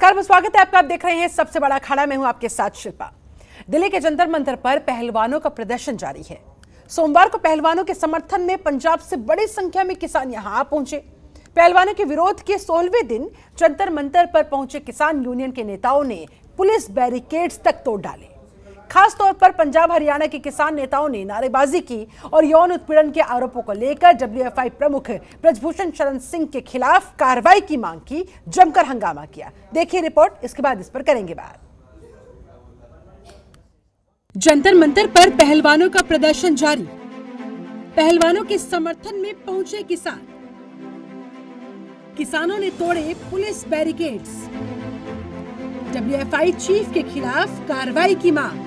नमस्कार, स्वागत है आपका। आप देख रहे हैं सबसे बड़ा अखाड़ा। मैं हूं आपके साथ शिल्पा। दिल्ली के जंतर मंतर पर पहलवानों का प्रदर्शन जारी है। सोमवार को पहलवानों के समर्थन में पंजाब से बड़ी संख्या में किसान यहां पहुंचे। पहलवानों के विरोध के 16वें दिन जंतर मंतर पर पहुंचे किसान यूनियन के नेताओं ने पुलिस बैरिकेड्स तक तोड़ डाले। खास तौर पर पंजाब हरियाणा के किसान नेताओं ने नारेबाजी की और यौन उत्पीड़न के आरोपों को लेकर डब्ल्यूएफआई प्रमुख ब्रजभूषण शरण सिंह के खिलाफ कार्रवाई की मांग की, जमकर हंगामा किया। देखिए रिपोर्ट, इसके बाद इस पर करेंगे बात। जंतर मंतर पर पहलवानों का प्रदर्शन जारी। पहलवानों के समर्थन में पहुंचे किसान। किसानों ने तोड़े पुलिस बैरिकेड्स। डब्ल्यूएफआई चीफ के खिलाफ कार्रवाई की मांग।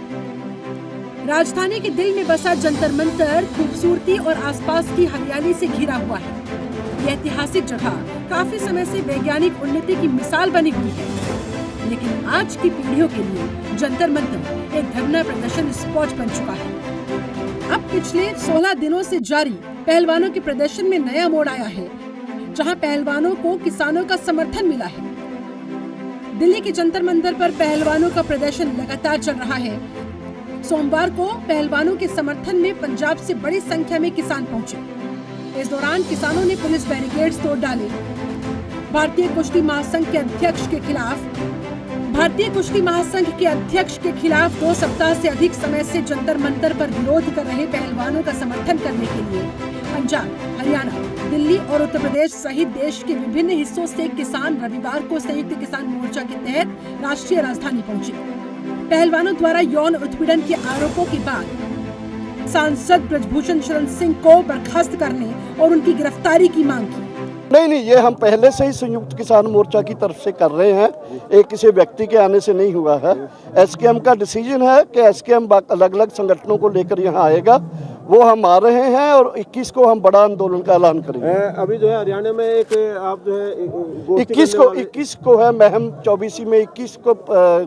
राजधानी के दिल में बसा जंतर मंतर खूबसूरती और आसपास की हरियाली से घिरा हुआ है। यह ऐतिहासिक जगह काफी समय से वैज्ञानिक उन्नति की मिसाल बनी हुई है, लेकिन आज की पीढ़ियों के लिए जंतर मंतर एक धरना प्रदर्शन स्पॉट बन चुका है। अब पिछले 16 दिनों से जारी पहलवानों के प्रदर्शन में नया मोड़ आया है, जहां पहलवानों को किसानों का समर्थन मिला है। दिल्ली के जंतर मंतर पर पहलवानों का प्रदर्शन लगातार चल रहा है। सोमवार को पहलवानों के समर्थन में पंजाब से बड़ी संख्या में किसान पहुंचे। इस दौरान किसानों ने पुलिस बैरिकेड्स तोड़ डाले। भारतीय कुश्ती महासंघ के अध्यक्ष के खिलाफ 2 सप्ताह से अधिक समय से जंतर मंतर पर विरोध कर रहे पहलवानों का समर्थन करने के लिए पंजाब, हरियाणा, दिल्ली और उत्तर प्रदेश सहित देश के विभिन्न हिस्सों से किसान रविवार को संयुक्त किसान मोर्चा के तहत राष्ट्रीय राजधानी पहुंचे। पहलवानों द्वारा यौन उत्पीड़न के आरोपों के बाद सांसद ब्रजभूषण शरण सिंह को बर्खास्त करने और उनकी गिरफ्तारी की मांग की। नहीं, ये हम पहले से ही संयुक्त किसान मोर्चा की तरफ से कर रहे हैं। एक किसी व्यक्ति के आने से नहीं हुआ है। एसकेएम का डिसीजन है कि एसकेएम अलग अलग संगठनों को लेकर यहाँ आएगा। वो हम आ रहे हैं और 21 को हम बड़ा आंदोलन का ऐलान करेंगे। अभी जो है हरियाणा में एक आप जो है 21 को है महम 24 में 21 को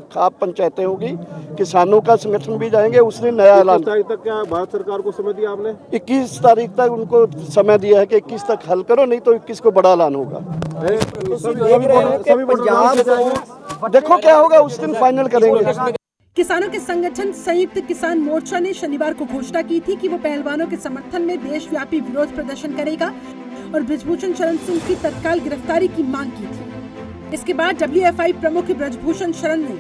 खाप पंचायतें होगी। किसानों का संगठन भी जाएंगे। उसने नया ऐलान तारीख तक क्या भारत सरकार को समय दिया आपने? 21 तारीख तक उनको समय दिया है कि 21 तक हल करो, नहीं तो 21 को बड़ा ऐलान होगा। देखो क्या होगा, उस दिन फाइनल करेंगे। किसानों के संगठन संयुक्त किसान मोर्चा ने शनिवार को घोषणा की थी कि वो पहलवानों के समर्थन में देशव्यापी विरोध प्रदर्शन करेगा और ब्रजभूषण शरण सिंह की तत्काल गिरफ्तारी की मांग की थी। इसके बाद डब्ल्यूएफआई प्रमुख ब्रजभूषण शरण ने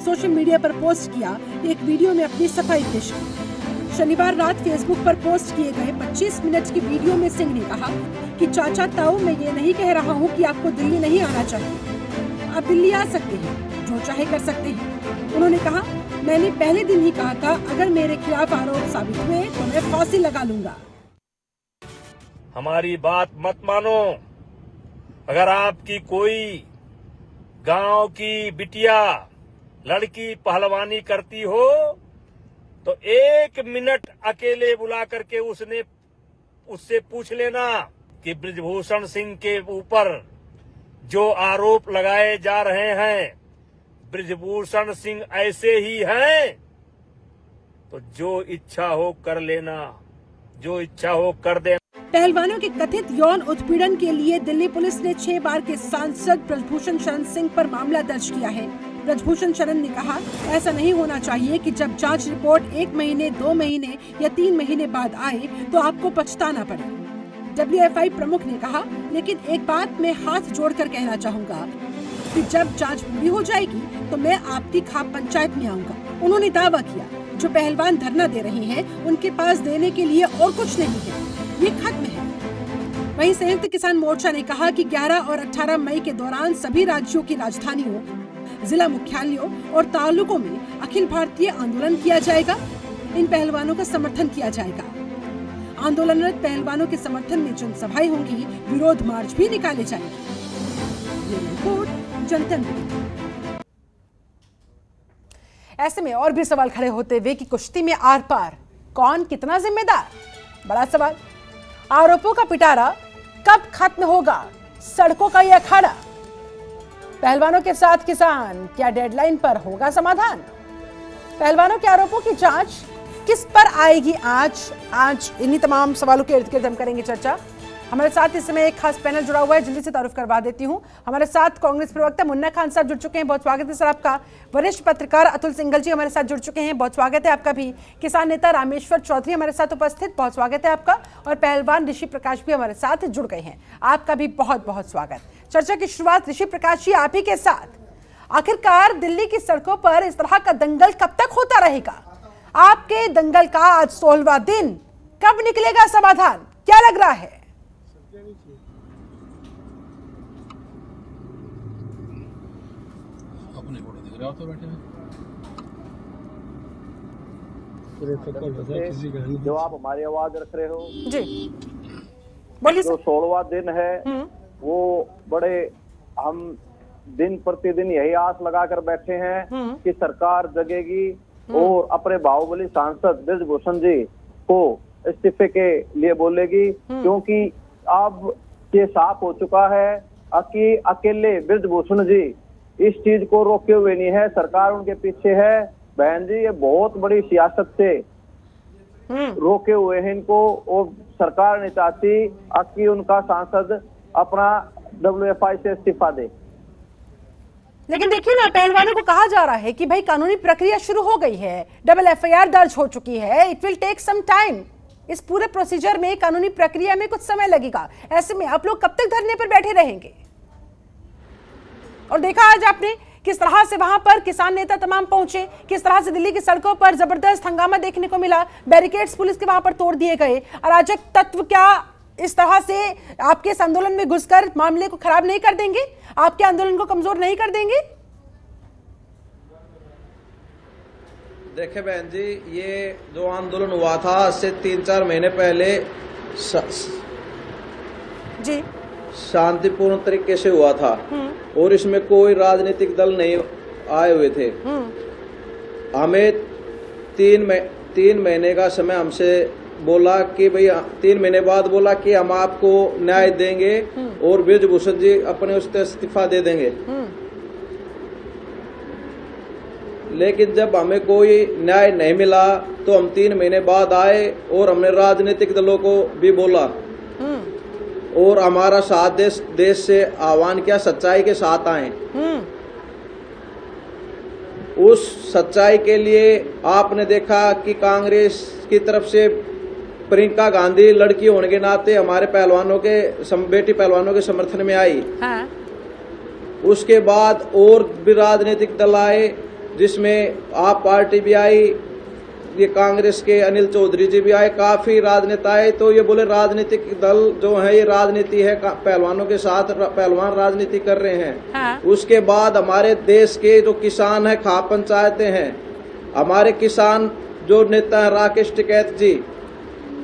सोशल मीडिया पर पोस्ट किया एक वीडियो में अपनी सफाई पेश की। शनिवार रात फेसबुक पर पोस्ट किए गए 25 मिनट की वीडियो में सिंह ने कहा कि चाचा ताऊ, मैं ये नहीं कह रहा हूँ कि आपको दिल्ली नहीं आना चाहिए। आप दिल्ली आ सकते हैं, जो चाहे कर सकते हैं। उन्होंने कहा, मैंने पहले दिन ही कहा था अगर मेरे खिलाफ आरोप साबित हुए तो मैं फांसी लगा लूंगा। हमारी बात मत मानो। अगर आपकी कोई गांव की बिटिया लड़की पहलवानी करती हो तो 1 मिनट अकेले बुला करके उससे पूछ लेना कि ब्रजभूषण सिंह के ऊपर जो आरोप लगाए जा रहे हैं, ब्रजभूषण सिंह ऐसे ही हैं, तो जो इच्छा हो कर लेना, जो इच्छा हो कर देना। पहलवानों के कथित यौन उत्पीड़न के लिए दिल्ली पुलिस ने 6 बार के सांसद ब्रजभूषण शरण सिंह पर मामला दर्ज किया है। ब्रजभूषण शरण ने कहा, ऐसा नहीं होना चाहिए कि जब जांच रिपोर्ट 1 महीने, 2 महीने या 3 महीने बाद आए तो आपको पछताना पड़े। डब्ल्यूएफआई प्रमुख ने कहा, लेकिन एक बात मैं हाथ जोड़कर कहना चाहूँगा कि जब जांच पूरी हो जाएगी तो मैं आपकी खाप पंचायत में आऊंगा। उन्होंने दावा किया, जो पहलवान धरना दे रहे हैं उनके पास देने के लिए और कुछ नहीं है, ये खत्म है। वहीं संयुक्त किसान मोर्चा ने कहा कि 11 और 18 मई के दौरान सभी राज्यों की राजधानियों, जिला मुख्यालयों और तालुकों में अखिल भारतीय आंदोलन किया जाएगा। इन पहलवानों का समर्थन किया जाएगा। आंदोलनरत पहलवानों के समर्थन में जनसभाएं होंगी, विरोध मार्च भी निकाले जाएंगे। ये रिपोर्ट जंतर मंतर। ऐसे में और भी सवाल खड़े होते हुए कि कुश्ती में आर पार कौन कितना जिम्मेदार, बड़ा सवाल। आरोपों का पिटारा कब खत्म होगा, सड़कों का यह अखाड़ा। पहलवानों के साथ किसान, क्या डेडलाइन पर होगा समाधान? पहलवानों के आरोपों की जांच किस पर आएगी आज इन्हीं तमाम सवालों के इर्द गिर्द हम करेंगे चर्चा। हमारे साथ इस समय एक खास पैनल जुड़ा हुआ है, जल्दी से तारुफ करवा देती हूं। हमारे साथ कांग्रेस प्रवक्ता मुन्ना खान साहब जुड़ चुके हैं, बहुत स्वागत है सर आपका। वरिष्ठ पत्रकार अतुल सिंघल जी हमारे साथ जुड़ चुके हैं, बहुत स्वागत है आपका भी। किसान नेता रामेश्वर चौधरी हमारे साथ उपस्थित, बहुत स्वागत है आपका। और पहलवान ऋषि प्रकाश भी हमारे साथ जुड़ गए हैं, आपका भी बहुत बहुत स्वागत। चर्चा की शुरुआत ऋषि प्रकाश जी आप ही के साथ। आखिरकार दिल्ली की सड़कों पर इस तरह का दंगल कब तक होता रहेगा? आपके दंगल का आज 16वां दिन, कब निकलेगा समाधान, क्या लग रहा है? अपने फोटो दिख रहे हो तो बैठे हैं। जो आप हमारी आवाज रख रहे हो जी बोलिए जो सर। 16वां दिन है वो बड़े हम दिन प्रतिदिन यही आस लगाकर बैठे हैं कि सरकार जगेगी और अपने बाहुबली सांसद ब्रजभूषण जी को इस्तीफे के लिए बोलेगी, क्योंकि अब ये साफ हो चुका है कि अकेले ब्रजभूषण जी इस चीज को रोके हुए नहीं है, सरकार उनके पीछे है। बहन जी ये बहुत बड़ी सियासत से रोके हुए हैं इनको, और सरकार नहीं चाहती कि उनका सांसद अपना WFI से इस्तीफा दे। लेकिन देखिए ना, पहलवानों को कहा जा रहा है कि भाई कानूनी प्रक्रिया शुरू हो गई है, FIR दर्ज हो चुकी है, it will take some time. इस पूरे प्रोसीजर में, कानूनी प्रक्रिया में कुछ समय लगेगा। ऐसे में आप लोग कब तक धरने पर बैठे रहेंगे? और देखा आज आपने किस तरह से वहां पर किसान नेता तमाम पहुंचे, किस तरह से दिल्ली की सड़कों पर जबरदस्त हंगामा देखने को मिला, बैरिकेड्स पुलिस के वहां पर तोड़ दिए गए। अराजक तत्व क्या इस तरह से आपके इस आंदोलन में घुसकर मामले को खराब नहीं कर देंगे, आपके आंदोलन को कमजोर नहीं कर देंगे? देखिए बहन जी, ये जो आंदोलन हुआ था आज से 3-4 महीने पहले जी शांतिपूर्ण तरीके से हुआ था और इसमें कोई राजनीतिक दल नहीं आए हुए थे। हमें 3 महीने का समय हमसे बोला कि भाई 3 महीने बाद बोला कि हम आपको न्याय देंगे और ब्रजभूषण जी अपने उससे इस्तीफा दे देंगे। लेकिन जब हमें कोई न्याय नहीं मिला तो हम 3 महीने बाद आए और हमने राजनीतिक दलों को भी बोला और हमारा साथ देश से आह्वान किया, सच्चाई के साथ आए। उस सच्चाई के लिए आपने देखा कि कांग्रेस की तरफ से प्रियंका गांधी लड़की होने के नाते हमारे पहलवानों के बेटी पहलवानों के समर्थन में आई। हाँ। उसके बाद और भी राजनीतिक दल आए, जिसमें आप पार्टी भी आई, ये कांग्रेस के अनिल चौधरी जी भी आए, काफी राजनेता आए। तो ये बोले राजनीतिक दल जो है ये राजनीति है, पहलवानों के साथ पहलवान राजनीति कर रहे हैं। हाँ। उसके बाद हमारे देश के जो किसान है, खाप पंचायतें हैं, हमारे किसान जो नेता है राकेश टिकैत जी,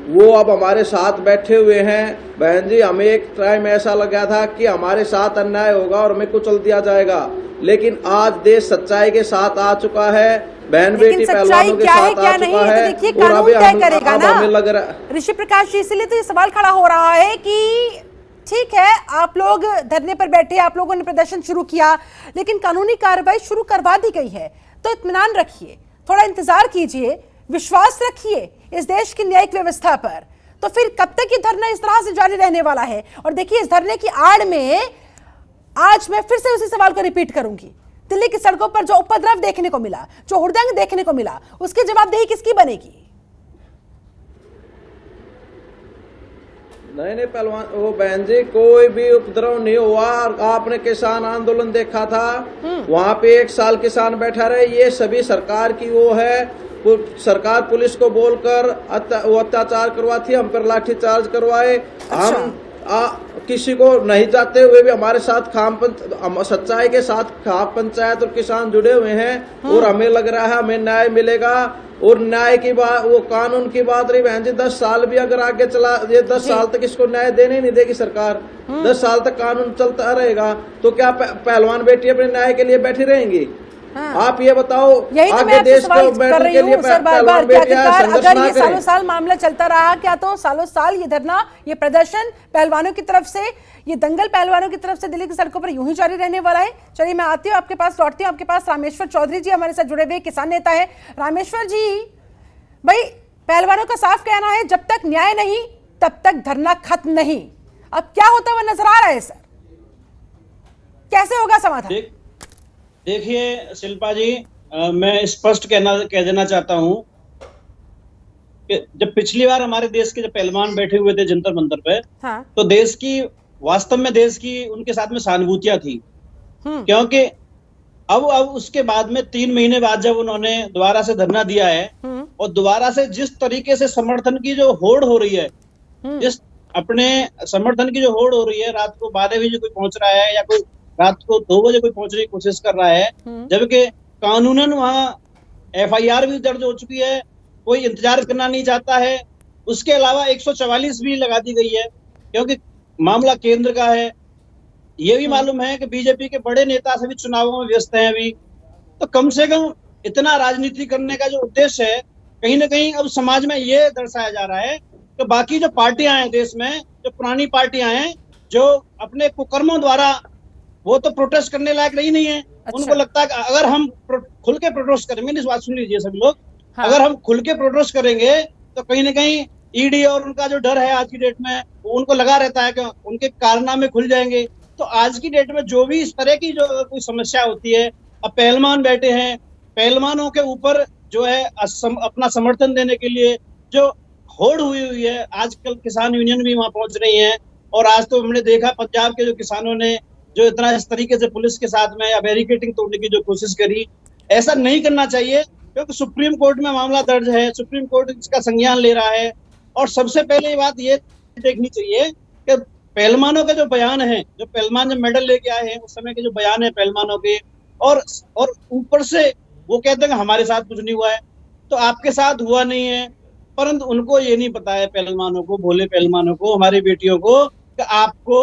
वो अब हमारे साथ बैठे हुए हैं। बहन जी हमें एक टाइम ऐसा लगा था कि हमारे साथ अन्याय होगा और हमें कुचल दिया जाएगा, लेकिन आज देश सच्चाई के साथ आ चुका है, बहन बेटी पहलवानों के साथ आ चुका है। देखिए कानून तय करेगा ना हमें लग रहा ऋषि प्रकाश जी, इसलिए तो ये सवाल खड़ा हो रहा है कि ठीक है आप लोग धरने पर बैठे, आप लोगों ने प्रदर्शन शुरू किया, लेकिन कानूनी कार्रवाई शुरू करवा दी गई है, तो इत्मीनान रखिए, थोड़ा इंतजार कीजिए, विश्वास रखिए इस देश की न्यायिक व्यवस्था पर। तो फिर कब तक ये धरना इस तरह से जारी रहने वाला है? और देखिए इस धरने की आड़ में आज मैं फिर से उसी सवाल को रिपीट करूंगी, दिल्ली की सड़कों पर जो उपद्रव देखने को मिला, जो हुड़दंग देखने को मिला, उसकी जवाबदेही किसकी बनेगी? नहीं पहलवान वो बहन जी, कोई भी उपद्रव नहीं हुआ। आपने किसान आंदोलन देखा था, वहाँ पे 1 साल किसान बैठा रहे। ये सभी सरकार की वो है, सरकार पुलिस को बोलकर वो अत्याचार करवाती, हम पर लाठीचार्ज करवाए। हम किसी को नहीं जाते हुए भी हमारे साथ सच्चाई के साथ खाप पंचायत और किसान जुड़े हुए हैं और हमें लग रहा है हमें न्याय मिलेगा। और न्याय की बात, वो कानून की बात रही बहन जी, 10 साल भी अगर आगे चला, ये 10 साल तक इसको न्याय देने नहीं देगी सरकार, 10 साल तक कानून चलता रहेगा, तो क्या पहलवान बेटी अपने न्याय के लिए बैठी रहेंगी? हाँ। आप ये बताओ, आगे देश को बैठने के लिए पहलवान बेटियां संघर्ष ना करें। सालों साल मामला चलता रहा, क्या तो सालों साल ये धरना, ये प्रदर्शन पहलवानों की तरफ से, ये दंगल पहलवानों की तरफ से दिल्ली की सड़कों पर यूं ही जारी रहने वाला है? चलिए मैं आती हूँ आपके पास, लौटती हूँ आपके पास। रामेश्वर चौधरी जी हमारे साथ जुड़े हुए किसान नेता है। रामेश्वर जी, भाई पहलवानों का साफ कहना है जब तक न्याय नहीं तब तक धरना खत्म नहीं। अब क्या होता हुआ नजर आ रहा है सर, कैसे होगा समाधान? देखिए शिल्पा जी, मैं स्पष्ट कह देना चाहता हूं कि जब पिछली बार हमारे देश के जब पहलवान बैठे हुए थे जंतर मंतर पे, हाँ। तो वास्तव में देश की उनके साथ में सहानुभूतियां थी, क्योंकि अब उसके बाद में 3 महीने बाद जब उन्होंने दोबारा से धरना दिया है और दोबारा से जिस तरीके से समर्थन की जो होड़ हो रही है, जिस अपने समर्थन की जो होड़ हो रही है, रात को 12 बजे कोई पहुंच रहा है या कोई रात को 2 बजे कोई पहुंचने की कोशिश कर रहा है, जबकि कानूनन वहां FIR भी दर्ज हो चुकी है, कोई इंतजार करना नहीं चाहता है। उसके अलावा 144 भी लगा दी गई है, क्योंकि मामला केंद्र का है। ये भी मालूम है कि बीजेपी के बड़े नेता सभी चुनावों में व्यस्त हैं अभी, तो कम से कम इतना राजनीति करने का जो उद्देश्य है, कहीं ना कहीं अब समाज में ये दर्शाया जा रहा है कि बाकी जो पार्टियां हैं देश में, जो पुरानी पार्टियां हैं, जो अपने कुकर्मों द्वारा वो तो प्रोटेस्ट करने लायक रही नहीं है। अच्छा। उनको लगता है कि अगर हम खुल के प्रोटेस्ट करेंगे, इस बात सुन लीजिए सभी लोग, हाँ। अगर हम खुल के प्रोटेस्ट करेंगे तो कहीं ना कहीं ईडी और उनका जो डर है आज की डेट में, उनको लगा रहता है कि उनके कारनामे खुल जाएंगे। तो आज की डेट में जो भी इस तरह की जो कोई समस्या होती है, अब पहलवान बैठे हैं, पहलवानों के ऊपर जो है अपना समर्थन देने के लिए जो होड़ हुई है, आजकल किसान यूनियन भी वहां पहुंच रही है। और आज तो हमने देखा पंजाब के जो किसानों ने जो इतना इस तरीके से पुलिस के साथ में या बैरिकेडिंग तोड़ने की जो कोशिश करी, ऐसा नहीं करना चाहिए, क्योंकि सुप्रीम कोर्ट में मामला दर्ज है, सुप्रीम कोर्ट इसका संज्ञान ले रहा है। और सबसे पहले ये बात ये देखनी चाहिए कि पहलवानों के जो बयान है, जो पहलवान जब मेडल लेके आए हैं उस समय के जो बयान है पहलवानों के, और ऊपर से वो कहते हैं कि हमारे साथ कुछ नहीं हुआ है, तो आपके साथ हुआ नहीं है, परंतु उनको ये नहीं पता है, पहलवानों को, भोले पहलवानों को, हमारी बेटियों को, कि आपको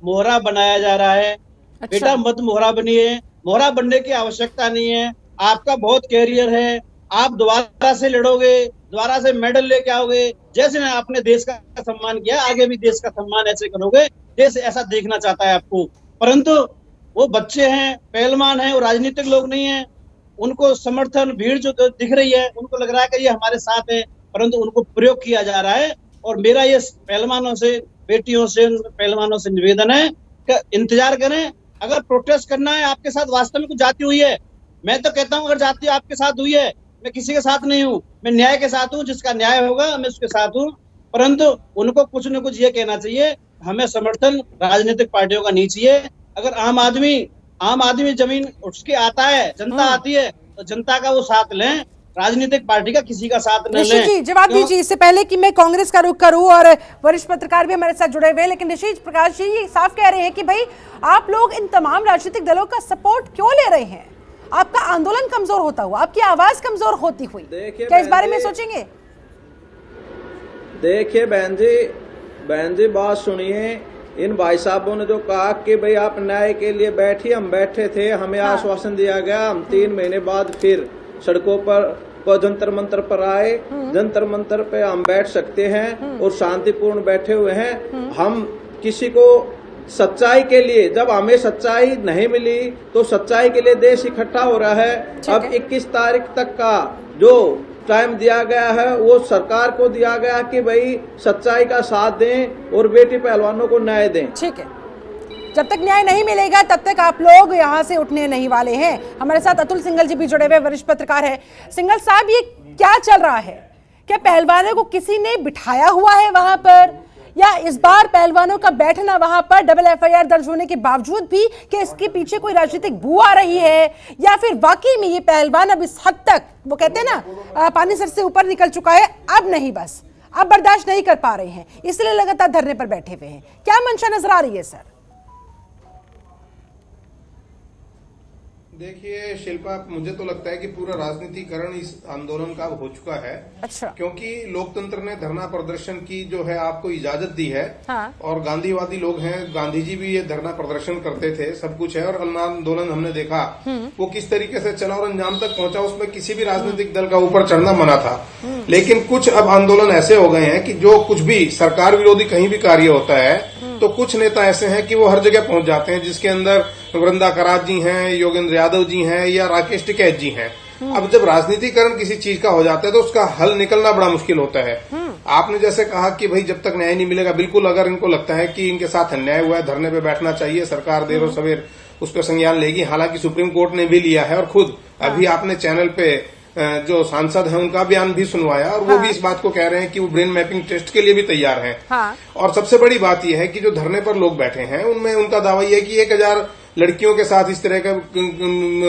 मोहरा बनाया जा रहा है। अच्छा। बेटा मत मोहरा बनिए, मोहरा बनने की आवश्यकता नहीं है, आपका बहुत कैरियर है, आप दोबारा से लड़ोगे, दोबारा से मेडल लेके आओगे, जैसे आपने देश का सम्मान किया आगे भी देश का सम्मान ऐसे करोगे, देश ऐसा देखना चाहता है आपको। परंतु वो बच्चे हैं, पहलवान हैं, वो राजनीतिक लोग नहीं है, उनको समर्थन भीड़ जो दिख रही है, उनको लग रहा है कि ये हमारे साथ है, परंतु उनको प्रयोग किया जा रहा है। और मेरा ये पहलवानों से, बेटियों से, पहलवानों से निवेदन है कि इंतजार करें। अगर प्रोटेस्ट करना है, आपके साथ वास्तव में कुछ जाती हुई है, मैं तो कहता हूं अगर जाती आपके साथ हुई है, मैं किसी के साथ नहीं हूं, मैं न्याय के साथ हूं, जिसका न्याय होगा मैं उसके साथ हूं। परंतु उनको कुछ न कुछ ये कहना चाहिए, हमें समर्थन राजनीतिक पार्टियों का नहीं चाहिए। अगर आम आदमी जमीन उसके आता है, जनता आती है, तो जनता का वो साथ लें, राजनीतिक पार्टी का किसी का साथ न लें। जी जवाब दीजिए, इससे पहले कि मैं कांग्रेस का रुख करूं, और वरिष्ठ पत्रकार भी हमारे साथ जुड़े हुए हैं, लेकिन ऋषि प्रकाश जी ये साफ कह रहे हैं कि भाई आप लोग इन तमाम राजनीतिक दलों का सपोर्ट क्यों ले रहे हैं? आपका आंदोलन कमजोर होता हुआ, आपकी आवाज कमजोर होती हुई, क्या इस बारे में सोचेंगे? देखिए बहन जी बात सुनिए, इन भाई साहबों ने जो कहा कि भाई आप न्याय के लिए बैठिए, हम बैठे थे, हमें आश्वासन दिया गया, हम 3 महीने बाद फिर सड़कों पर जंतर मंतर पर आए, जंतर मंतर पे हम बैठ सकते हैं और शांतिपूर्ण बैठे हुए हैं। हम किसी को सच्चाई के लिए, जब हमें सच्चाई नहीं मिली तो सच्चाई के लिए देश इकट्ठा हो रहा है। अब 21 तारीख तक का जो टाइम दिया गया है वो सरकार को दिया गया कि भाई सच्चाई का साथ दें और बेटी पहलवानों को न्याय दें। ठीक है, जब तक न्याय नहीं मिलेगा तब तक आप लोग यहाँ से उठने नहीं वाले हैं। हमारे साथ अतुल सिंघल जी भी जुड़े हुए, वरिष्ठ पत्रकार है। सिंघल साहब, ये क्या चल रहा है? क्या पहलवानों को किसी ने बिठाया हुआ है वहां पर, या इस बार पहलवानों का बैठना वहां पर डबल FIR दर्ज होने के बावजूद भी कि इसके पीछे कोई राजनीतिक बू आ रही है, या फिर वाकई में ये पहलवान अब इस हद तक, वो कहते हैं ना, पानी सर से ऊपर निकल चुका है, अब नहीं, बस अब बर्दाश्त नहीं कर पा रहे हैं, इसलिए लगातार धरने पर बैठे हुए हैं? क्या मंशा नजर आ रही है सर? देखिए शिल्पा, मुझे तो लगता है कि पूरा राजनीतिकरण इस आंदोलन का हो चुका है। अच्छा। क्योंकि लोकतंत्र ने धरना प्रदर्शन की जो है आपको इजाजत दी है। हाँ। और गांधीवादी लोग हैं, गांधी जी भी ये धरना प्रदर्शन करते थे, सब कुछ है। और आंदोलन हमने देखा वो किस तरीके से चला और अंजाम तक पहुंचा, उसमें किसी भी राजनीतिक दल का ऊपर चढ़ना मना था। लेकिन कुछ अब आंदोलन ऐसे हो गए हैं कि जो कुछ भी सरकार विरोधी कहीं भी कार्य होता है तो कुछ नेता ऐसे हैं कि वो हर जगह पहुंच जाते हैं, जिसके अंदर वृंदा करात जी हैं, योगेंद्र यादव जी हैं या राकेश टिकैत जी हैं। अब जब राजनीतिकरण किसी चीज का हो जाता है तो उसका हल निकलना बड़ा मुश्किल होता है। आपने जैसे कहा कि भाई जब तक न्याय नहीं मिलेगा, बिल्कुल अगर इनको लगता है कि इनके साथ अन्याय हुआ है, धरने पे बैठना चाहिए, सरकार देर और सवेर उस पर संज्ञान लेगी। हालांकि सुप्रीम कोर्ट ने भी लिया है और खुद अभी आपने चैनल पे जो सांसद हैं उनका बयान भी सुनवाया और वो भी इस बात को कह रहे हैं कि वो ब्रेन मैपिंग टेस्ट के लिए भी तैयार हैं। और सबसे बड़ी बात यह है कि जो धरने पर लोग बैठे हैं उनमें उनका दावा यह है कि 1000 लड़कियों के साथ इस तरह का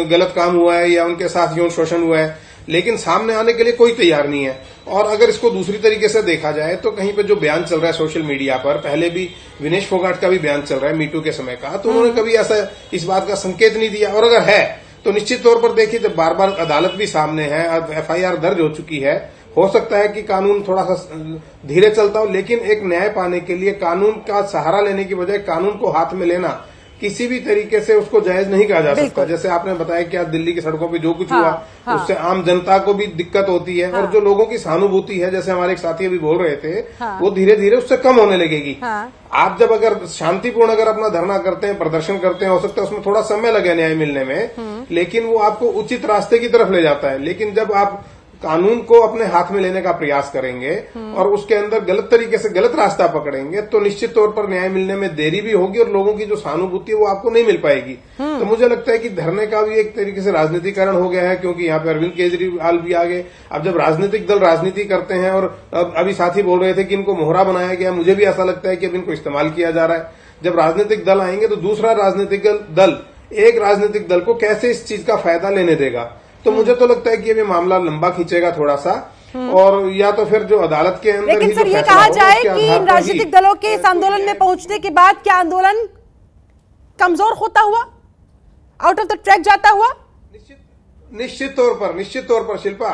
गलत काम हुआ है या उनके साथ यौन शोषण हुआ है, लेकिन सामने आने के लिए कोई तैयार नहीं है। और अगर इसको दूसरी तरीके से देखा जाए तो कहीं पे जो बयान चल रहा है सोशल मीडिया पर, पहले भी विनेश फोगाट का भी बयान चल रहा है मीटू के समय का, तो उन्होंने कभी ऐसा इस बात का संकेत नहीं दिया। और अगर है तो निश्चित तौर पर देखिए, जब बार बार अदालत भी सामने है, अब FIR दर्ज हो चुकी है, हो सकता है कि कानून थोड़ा सा धीरे चलता हो, लेकिन एक न्याय पाने के लिए कानून का सहारा लेने की बजाय कानून को हाथ में लेना किसी भी तरीके से उसको जायज नहीं कहा जा सकता। जैसे आपने बताया कि आज दिल्ली की सड़कों पे जो कुछ हुआ उससे आम जनता को भी दिक्कत होती है और जो लोगों की सहानुभूति है, जैसे हमारे एक साथी अभी बोल रहे थे, वो धीरे धीरे उससे कम होने लगेगी। आप जब अगर शांतिपूर्ण अगर अपना धरना करते हैं, प्रदर्शन करते हैं, हो सकता है उसमें थोड़ा समय लगे न्याय मिलने में, लेकिन वो आपको उचित रास्ते की तरफ ले जाता है। लेकिन जब आप कानून को अपने हाथ में लेने का प्रयास करेंगे और उसके अंदर गलत तरीके से गलत रास्ता पकड़ेंगे तो निश्चित तौर पर न्याय मिलने में देरी भी होगी और लोगों की जो सहानुभूति है वो आपको नहीं मिल पाएगी। तो मुझे लगता है कि धरने का भी एक तरीके से राजनीतिकरण हो गया है, क्योंकि यहाँ पे अरविंद केजरीवाल भी आ गए। अब जब राजनीतिक दल राजनीति करते हैं, और अभी साथी बोल रहे थे कि इनको मोहरा बनाया गया, मुझे भी ऐसा लगता है कि अब इनको इस्तेमाल किया जा रहा है। जब राजनीतिक दल आएंगे तो दूसरा राजनीतिक दल एक राजनीतिक दल को कैसे इस चीज का फायदा लेने देगा, तो मुझे तो लगता है कि ये मामला लंबा खींचेगा थोड़ा सा, और या तो फिर जो अदालत के अंदर लेकिन सर ये कहा जाए कि इन राजनीतिक दलों के इस आंदोलन में पहुंचने के बाद क्या आंदोलन कमजोर होता हुआ, आउट ऑफ द ट्रैक जाता हुआ? निश्चित तौर पर शिल्पा,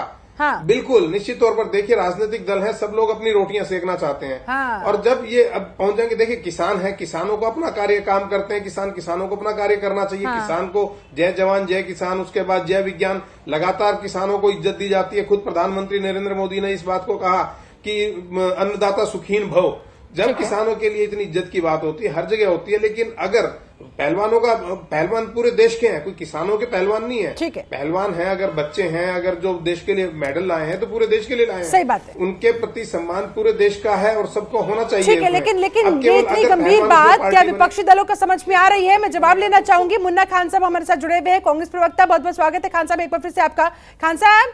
बिल्कुल निश्चित तौर पर। देखिए राजनीतिक दल है, सब लोग अपनी रोटियां सेकना चाहते हैं, और जब ये अब पहुंच जाएंगे, देखिए किसान है, किसानों को अपना कार्य काम करते हैं, किसानों को अपना कार्य करना चाहिए। किसान को जय जवान जय किसान, उसके बाद जय विज्ञान, लगातार किसानों को इज्जत दी जाती है। खुद प्रधानमंत्री नरेंद्र मोदी ने इस बात को कहा कि अन्नदाता सुखीन भव। जब किसानों के लिए इतनी इज्जत की बात होती है, हर जगह होती है, लेकिन अगर पहलवान पूरे देश के हैं, कोई किसानों के पहलवान नहीं है, पहलवान है, अगर बच्चे हैं, अगर जो देश के लिए मेडल लाए हैं तो पूरे देश के लिए लाए हैं। सही बात है। उनके प्रति सम्मान पूरे देश का है और सबको होना चाहिए। ठीक है, लेकिन ये इतनी गंभीर बात क्या विपक्षी दलों को समझ में आ रही है? मैं जवाब लेना चाहूंगी। मुन्ना खान साहब हमारे साथ जुड़े हुए हैं, कांग्रेस प्रवक्ता। बहुत बहुत स्वागत है खान साहब, एक बार फिर से आपका। खान साहब,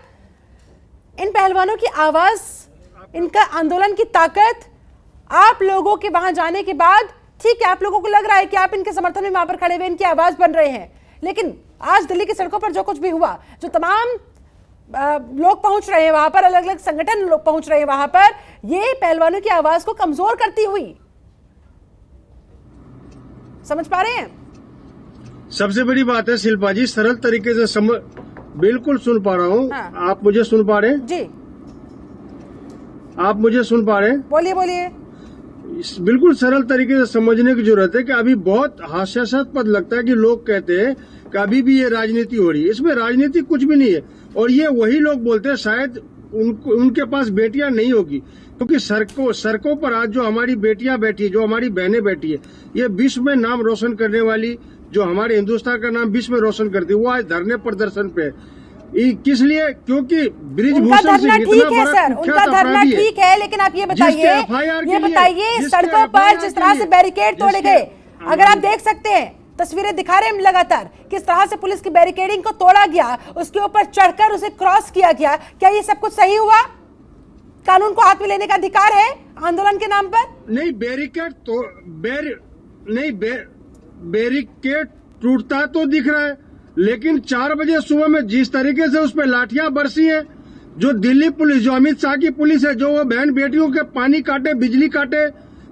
इन पहलवानों की आवाज, इनका आंदोलन की ताकत, आप लोगों के वहां जाने के बाद ठीक है, आप लोगों को लग रहा है कि आप इनके समर्थन में वहां पर खड़े हुए इनकी आवाज बन रहे हैं, लेकिन आज दिल्ली की सड़कों पर जो कुछ भी हुआ, जो तमाम लोग पहुंच रहे हैं वहां पर, अलग अलग संगठन लोग पहुंच रहे हैं वहां पर, ये पहलवानों की आवाज को कमजोर करती हुई, समझ पा रहे हैं? सबसे बड़ी बात है शिल्पा जी, सरल तरीके से बिल्कुल सुन पा रहा हूँ। आप मुझे सुन पा रहे हैं? जी, आप मुझे सुन पा रहे हैं? बोलिए बोलिए। बिल्कुल सरल तरीके से समझने की जरूरत है कि अभी बहुत हास्यास्पद लगता है कि लोग कहते हैं कि अभी भी ये राजनीति हो रही है। इसमें राजनीति कुछ भी नहीं है, और ये वही लोग बोलते हैं शायद उनके पास बेटियां नहीं होगी, क्योंकि सड़कों पर आज जो हमारी बेटियां बैठी है, जो हमारी बहनें बैठी है, ये विश्व में नाम रोशन करने वाली, जो हमारे हिंदुस्तान का नाम विश्व में रोशन करती है, वो आज धरने प्रदर्शन पे है। किस लिए? क्योंकि ब्रिजभूषण सिंह इतना बड़ा सर, उनका धरना ठीक है, लेकिन आप ये बताइए सड़कों पर जिस तरह से बैरिकेड तोड़े गए, अगर आप देख सकते हैं, तस्वीरें दिखा रहे हैं लगातार, किस तरह से पुलिस की बैरिकेडिंग को तोड़ा गया, उसके ऊपर चढ़कर उसे क्रॉस किया गया, क्या ये सब कुछ सही हुआ? कानून को हाथ में लेने का अधिकार है आंदोलन के नाम पर? नहीं, बैरिकेड टूटता तो दिख रहा है, लेकिन 4 बजे सुबह में जिस तरीके से उस पर लाठियां बरसी हैं, जो दिल्ली पुलिस, जो अमित शाह की पुलिस है, जो वो बहन बेटियों के पानी काटे, बिजली काटे,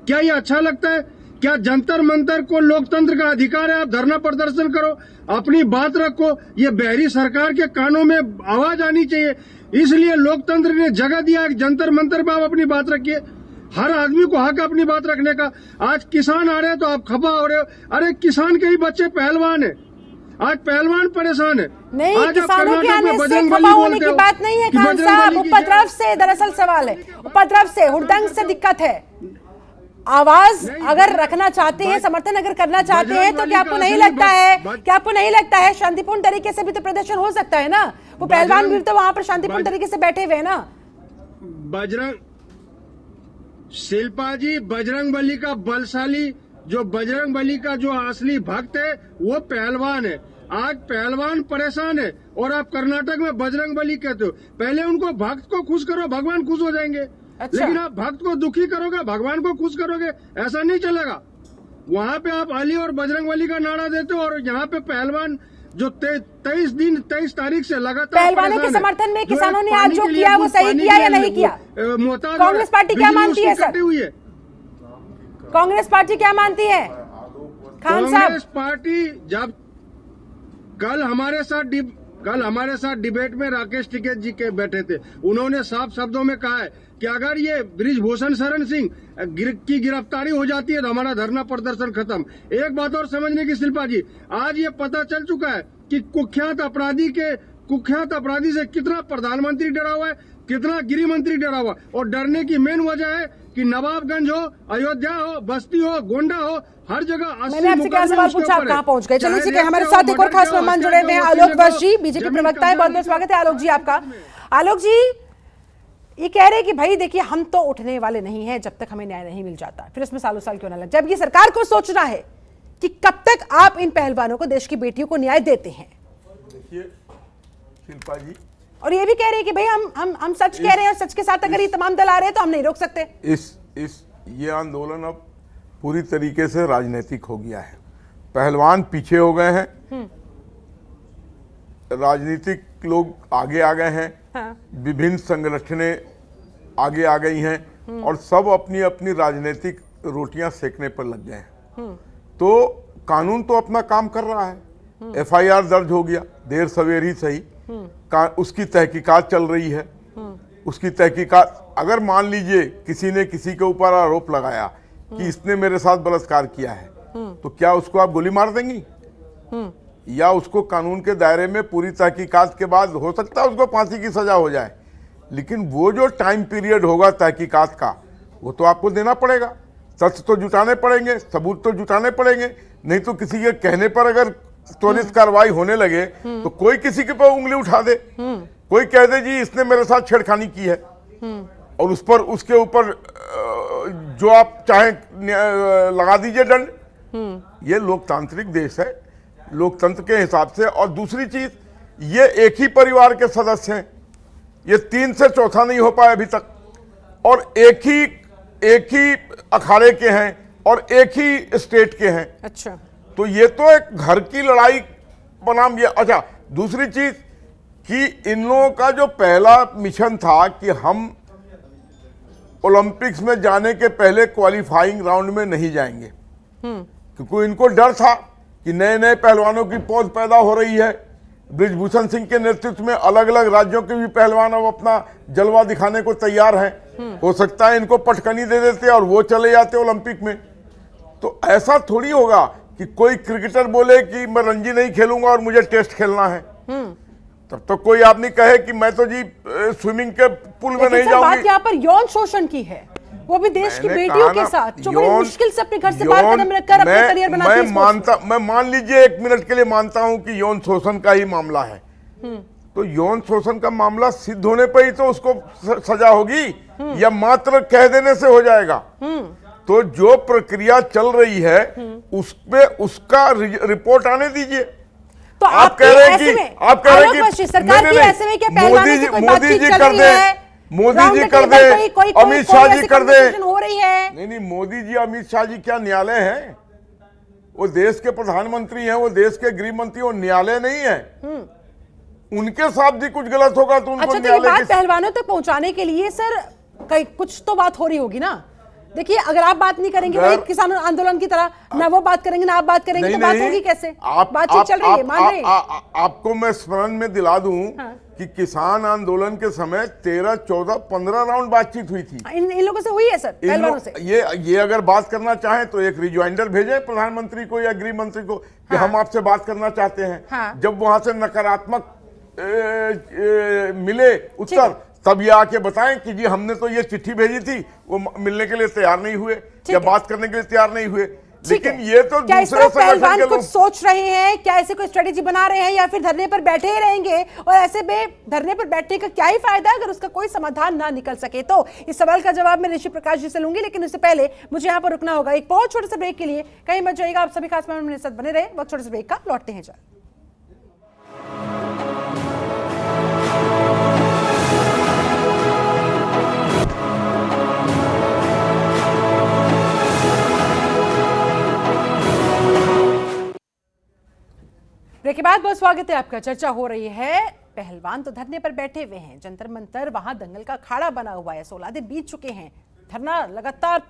क्या ये अच्छा लगता है? क्या जंतर मंतर को लोकतंत्र का अधिकार है? आप धरना प्रदर्शन करो, अपनी बात रखो, ये बहरी सरकार के कानों में आवाज आनी चाहिए। इसलिए लोकतंत्र ने जगह दिया कि जंतर मंतर पे आप अपनी बात रखिए। हर आदमी को हक अपनी बात रखने का। आज किसान आ रहे हैं तो आप खफा हो रहे हो, अरे किसान के ही बच्चे पहलवान है, आज पहलवान परेशान है। नहीं, किसानों के आने से खफा होने की बात नहीं है खान साहब, उपद्रव से दरअसल सवाल है, उपद्रव से, हुड़दंग से दिक्कत है। आवाज अगर रखना चाहते हैं, समर्थन अगर करना चाहते हैं, तो क्या आपको नहीं लगता है शांतिपूर्ण तरीके से भी तो प्रदर्शन हो सकता है ना? वो पहलवान भी तो वहां पर शांतिपूर्ण तरीके से बैठे हुए हैं ना। शिल्पा जी, बजरंगबली का बलशाली, जो बजरंगबली का जो असली भक्त है वो पहलवान है। आज पहलवान परेशान है और आप कर्नाटक में बजरंगबली कहते हो। पहले उनको भक्त को खुश करो, भगवान खुश हो जाएंगे। अच्छा। लेकिन आप भक्त को दुखी करोगे, भगवान को खुश करोगे, ऐसा नहीं चलेगा। वहाँ पे आप अली और बजरंगबली का नारा देते हो और यहाँ पे पहलवान जो 23 तारीख से लगातार पहलवानों के समर्थन में किसानों ने आज जो किया वो सही किया या नहीं किया? कांग्रेस पार्टी क्या मानती है सर? कांग्रेस पार्टी क्या मानती है खान साहब? कांग्रेस पार्टी जब कल हमारे साथ डिबेट में राकेश टिकैत जी के बैठे थे, उन्होंने साफ शब्दों में कहा है कि अगर ये बृजभूषण शरण सिंह की गिरफ्तारी हो जाती है तो हमारा धरना प्रदर्शन खत्म। एक बात और समझने की शिल्पा जी, आज ये पता चल चुका है कि कुख्यात अपराधी से कितना प्रधानमंत्री डरा हुआ है, कितना गृह मंत्री डरा हुआ है। और डरने की मेन वजह है कि नवाबगंज हो, अयोध्या हो, बस्ती हो, गोंडा हो, हर जगह मैंने आपसे क्या सवाल पूछा, आप कहाँ पहुंच गए? चलिए ठीक है, हमारे साथ एक और खास मेहमान जुड़े हुए हैं, आलोक वर्ष जी, बीजेपी प्रवक्ता है। बहुत बहुत स्वागत है आलोक जी आपका। आलोक जी, ये कह रहे हैं कि भाई देखिए हम तो उठने वाले नहीं हैं जब तक हमें न्याय नहीं मिल जाता, फिर इसमें सालों साल क्यों ना लग जाए। अब ये सरकार को सोचना है कि कब तक आप इन पहलवानों को, देश की बेटियों को न्याय देते हैं। देखिए शिल्पा जी, और ये भी कह रहे हैं कि भाई हम सच कह रहे हैं और सच के साथ अगर ये तमाम दल आ रहे हैं तो हम नहीं रोक सकते। ये आंदोलन अब पूरी तरीके से राजनीतिक हो गया है। पहलवान पीछे हो गए हैं, राजनीतिक लोग आगे आ गए हैं, हाँ। विभिन्न संगठनें आगे आ गई हैं और सब अपनी अपनी राजनीतिक रोटियां सेकने पर लग गए हैं। तो कानून तो अपना काम कर रहा है, FIR दर्ज हो गया, देर सवेर ही सही, उसकी तहकीकात चल रही है। उसकी तहकीकात, अगर मान लीजिए किसी ने किसी के ऊपर आरोप लगाया कि इसने मेरे साथ बलात्कार किया है, तो क्या उसको आप गोली मार देंगी? या उसको कानून के दायरे में पूरी तहकीकात के बाद हो सकता है उसको फांसी की सजा हो जाए, लेकिन वो जो टाइम पीरियड होगा तहकीकात का, वो तो आपको देना पड़ेगा। तथ्य तो जुटाने पड़ेंगे, सबूत तो जुटाने पड़ेंगे, नहीं तो किसी के कहने पर अगर त्वरित कार्रवाई होने लगे तो कोई किसी के पर उंगली उठा दे, कोई कह दे जी इसने मेरे साथ छेड़खानी की है, और उस पर उसके ऊपर जो आप चाहे लगा दीजिए दंड। ये लोकतांत्रिक देश है, लोकतंत्र के हिसाब से। और दूसरी चीज, ये एक ही परिवार के सदस्य हैं, ये 3 से चौथा नहीं हो पाया अभी तक, और एक ही अखाड़े के हैं और एक ही स्टेट के हैं। अच्छा, तो ये तो एक घर की लड़ाई बनाम ये। अच्छा, दूसरी चीज कि इन लोगों का जो पहला मिशन था कि हम ओलंपिक्स में जाने के पहले क्वालिफाइंग राउंड में नहीं जाएंगे, क्योंकि इनको डर था कि नए नए पहलवानों की पौध पैदा हो रही है। बृजभूषण सिंह के नेतृत्व में अलग अलग राज्यों के भी पहलवान अब अपना जलवा दिखाने को तैयार हैं। हो सकता है इनको पटकनी दे देते और वो चले जाते ओलंपिक में। तो ऐसा थोड़ी होगा कि कोई क्रिकेटर बोले कि मैं रणजी नहीं खेलूंगा और मुझे टेस्ट खेलना है, तब तो कोई आदमी कहे कि मैं तो जी स्विमिंग के पूल में नहीं जाऊंगी। बात यहाँ पर यौन शोषण की है, वो भी देश की बेटियों के साथ, जो बड़ी मुश्किल से अपने घर से बाहर कदम रखकर अपना करियर बनाती है। मैं मान लीजिए 1 मिनट के लिए मानता हूं कि यौन शोषण का ही मामला है, तो यौन शोषण का मामला सिद्ध होने पर ही तो उसको सजा होगी, या मात्र कह देने से हो जाएगा? तो जो प्रक्रिया चल रही है उसपे उसका रिपोर्ट आने दीजिए। तो आप कह रहे हैं कि सरकार की ऐसे में क्या पहलवानों से कोई बातचीत चल रही है? मोदी जी कर दे, अमित शाह जी कर दे। हो रही है। नहीं, मोदी जी अमित शाह जी क्या न्यायालय हैं? वो देश के प्रधानमंत्री हैं, वो देश के गृह मंत्री, वो न्यायालय नहीं है। उनके साथ भी कुछ गलत होगा तो उनको अच्छा, तो ये बात पहलवानों तक पहुंचाने के लिए सर कुछ तो बात हो रही होगी ना? देखिए, अगर आप बात नहीं करेंगे वही किसान आंदोलन की तरह, ना वो बात करेंगे ना आप बात करेंगे, तो बात होगी कैसे? बातचीत चल रही है, मान रहे हैं। आपको मैं स्मरण में दिला दूं कि किसान आंदोलन के समय 13, 14, 15 राउंड बातचीत हुई थी। इन लोगों से हुई है सर, पहलवानों से। ये अगर बात करना चाहें तो एक रिज्वाइंडर भेजें प्रधानमंत्री को या गृह मंत्री को कि हम आपसे बात करना चाहते हैं। जब वहां से नकारात्मक मिले उत्तर, तब ये आके बताएं कि जी हमने तो ये चिट्ठी भेजी थी, वो मिलने के लिए तैयार नहीं हुए या बात करने के लिए तैयार नहीं हुए। लेकिन ये तो क्या इस दूसरे तरह संगठन पहलवान के कुछ लोग सोच रहे हैं, क्या ऐसे कोई स्ट्रेटेजी बना रहे हैं, या फिर धरने पर बैठे ही रहेंगे और ऐसे में धरने पर बैठने का क्या ही फायदा अगर उसका कोई समाधान ना निकल सके? तो इस सवाल का जवाब मैं ऋषि प्रकाश जी से लूंगी, लेकिन उससे पहले मुझे यहाँ पर रुकना होगा एक बहुत छोटे से ब्रेक के लिए। कहीं मत जाइएगा, आप सभी खास मेहमान मेरे साथ बने रहे। वक्त छोटे से ब्रेक का, लौटते हैं जल्द। ब्रेक के बाद बहुत स्वागत है आपका। चर्चा हो रही है, पहलवान तो धरने पर बैठे हुए हैं, जंतर मंतर वहां दंगल का अखाड़ा बना हुआ है, 16 दिन बीत चुके हैं, धरना लगातार,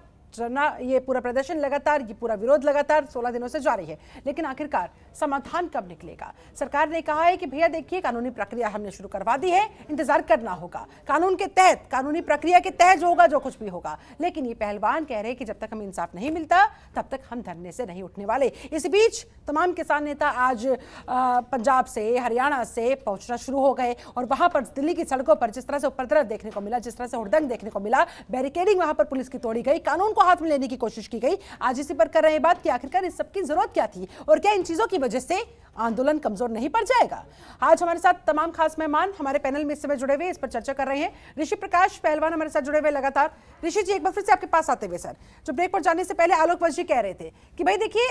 ये पूरा प्रदर्शन लगातार, ये पूरा विरोध लगातार 16 दिनों से जारी है, लेकिन आखिरकार समाधान कब निकलेगा? सरकार ने कहा है कि भैया देखिए, कानूनी प्रक्रिया हमने शुरू करवा दी है, इंतजार करना होगा, कानून के तहत, कानूनी प्रक्रिया के तहत होगा जो कुछ भी होगा। लेकिन ये पहलवान कह रहे हैं कि जब तक हमें इंसाफ नहीं मिलता तब तक हम धरने से नहीं उठने वाले। इस बीच तमाम किसान नेता आज पंजाब से, हरियाणा से पहुंचना शुरू हो गए और वहां पर दिल्ली की सड़कों पर जिस तरह से उपद्रव देखने को मिला, जिस तरह से हुड़दंग देखने को मिला, बैरिकेडिंग वहां पर पुलिस की तोड़ी गई, कानून को हाथ में लेने की कोशिश की गई। आज इसी पर कर रहे हैं बात कि आखिरकार इस सबकी जरूरत क्या थी और क्या इन चीजों की वजह से आंदोलन कमजोर नहीं पड़ जाएगा? आज हमारे साथ तमाम खास मेहमान हमारे पैनल में इस समय जुड़े हुए इस पर चर्चा कर रहे हैं। ऋषि प्रकाश पहलवान हमारे साथ जुड़े हुए लगातार। ऋषि जी, एक बार फिर से आपके पास आते हुए सर, जो ब्रेक पर जाने से पहले आलोक वंश जी कह रहे थे कि भाई देखिए,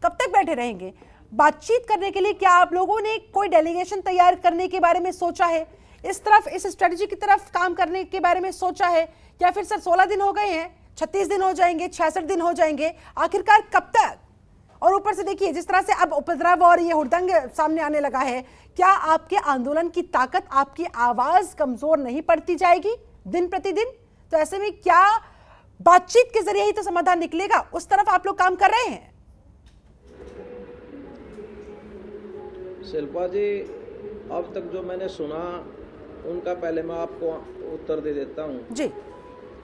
कब तक बैठे रहेंगे? बातचीत करने के लिए क्या आप लोगों ने कोई डेलीगेशन तैयार करने के बारे में सोचा है? इस तरफ, इस स्ट्रेटजी की तरफ काम करने के बारे में सोचा है? या फिर सर 16 दिन हो गए हैं, 36 दिन हो जाएंगे, 66 दिन हो जाएंगे, आखिरकार कब तक? और ऊपर से देखिए जिस तरह से अब उपद्रव और ये हुड़दंग सामने आने लगा है, क्या आपके आंदोलन की ताकत, आपकी आवाज कमजोर नहीं पड़ती जाएगी दिन प्रतिदिन? तो ऐसे में क्या बातचीत के जरिए ही तो समाधान निकलेगा? उस तरफ आप लोग काम कर रहे हैं? शिल्पा जी, अब तक जो मैंने सुना उनका पहले मैं आपको उत्तर दे देता हूं जी।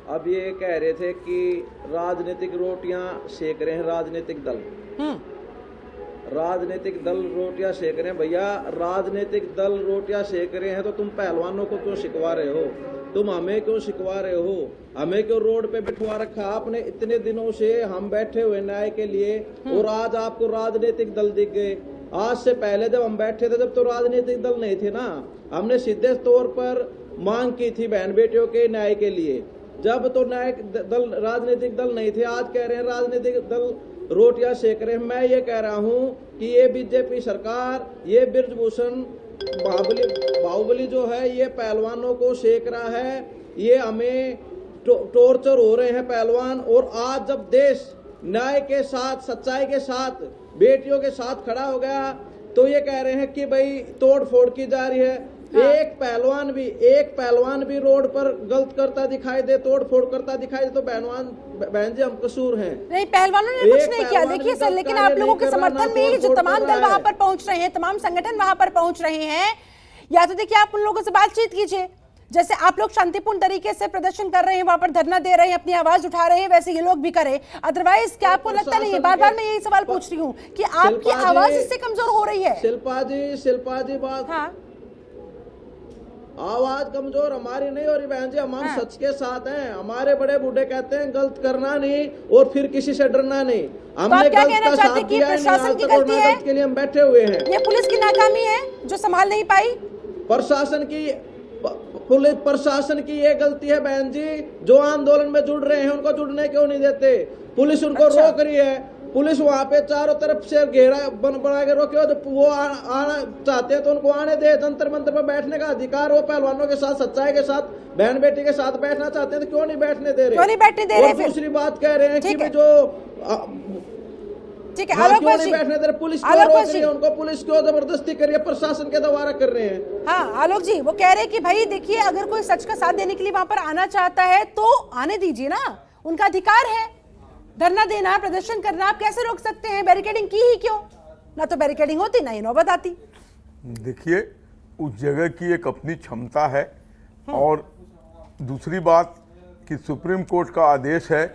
अब ये कह रहे थे कि राजनीतिक रोटियां सेक रहे हैं राजनीतिक दल। राजनीतिक दल रोटियां सेक रहे हैं। भैया, राजनीतिक दल रोटियां सेक रहे हैं तो तुम पहलवानों को क्यों सिखवा रहे हो? तुम हमें क्यों सिखवा रहे हो? हमें क्यों रोड पे बिठवा रखा आपने? इतने दिनों से हम बैठे हुए न्याय के लिए और आज आपको राजनीतिक दल दिख गए। आज से पहले जब हम बैठे थे तब तो राजनीतिक दल नहीं थे ना। हमने सीधे तौर पर मांग की थी बहन बेटियों के न्याय के लिए, जब तो न्याय दल, राजनीतिक दल नहीं थे। आज कह रहे हैं राजनीतिक दल रोटियां सेक रहे हैं। मैं ये कह रहा हूं कि ये बीजेपी सरकार, ये बृजभूषण बाहुबली जो है, ये पहलवानों को सेक रहा है। ये हमें टॉर्चर हो रहे हैं पहलवान। और आज जब देश न्याय के साथ, सच्चाई के साथ, बेटियों के साथ खड़ा हो गया तो ये कह रहे हैं कि भाई तोड़ फोड़ की जा रही है। हाँ। एक पहलवान भी रोड पर गलत करता दिखाई दे, तोड़ फोड़ करता दिखाई दे तो बहन जी हम कसूर हैं। नहीं, पहलवानों ने कुछ नहीं किया। देखिए सर, लेकिन आप लोगों के समर्थन में ही जो तमाम दल वहां पर पहुंच रहे हैं, तमाम संगठन वहां पर पहुंच रहे हैं, या तो देखिए आप उन लोगों से बातचीत कीजिए। जैसे आप लोग शांतिपूर्ण तरीके से प्रदर्शन कर रहे हैं, वहां पर धरना दे रहे हैं, अपनी आवाज उठा रहे हैं, वैसे ये लोग भी करें। अदरवाइज क्या आपको लगता नहीं है, बार बार मैं यही सवाल पूछ रही हूँ कि आपकी आवाज इससे कमजोर हो रही है? शिल्पा जी बात, हाँ, आवाज कमजोर हमारी नहीं हो रही बहन जी। हम सच के साथ हैं। हमारे बड़े बूढ़े कहते हैं गलत करना नहीं और फिर किसी से डरना नहीं। हमने गलत का साथ दिया नहीं, आज तक और गलत के लिए हम बैठे हुए हैं। ये पुलिस की नाकामी है जो संभाल नहीं पाई। प्रशासन की ये गलती है बहन जी। जो आंदोलन में जुड़ रहे हैं उनको जुड़ने क्यों नहीं देते? पुलिस उनको रोक रही है। पुलिस वहां पे चारों तरफ से घेरा बना के रोके हो, तो वो आना चाहते हैं तो उनको आने दे। जंतर मंतर पर बैठने का अधिकार, वो पहलवानों के साथ, सच्चाई के साथ, बहन बेटी के साथ बैठना चाहते हैं तो क्यों नहीं बैठने दे रहे? क्यों नहीं बैठने दे रहे? दूसरी बात कह रहे हैं कि जो ठीक है, आलोक नहीं बैठने दे रहे, पुलिस क्यों रोक रही है उनको? पुलिस क्यों जबरदस्ती कर रही है? प्रशासन के द्वारा कर रहे हैं। हाँ आलोक जी, वो कह रहे हैं कि भाई देखिए, अगर कोई सच का साथ देने के लिए वहां पर आना चाहता है तो आने दीजिए ना, उनका अधिकार है धरना देना, प्रदर्शन करना। आप कैसे रोक सकते हैं? बैरिकेडिंग की ही क्यों? ना तो बैरिकेडिंग होती, ना ही नौबत आती। देखिए, उस जगह की एक अपनी क्षमता है और दूसरी बात कि सुप्रीम कोर्ट का आदेश है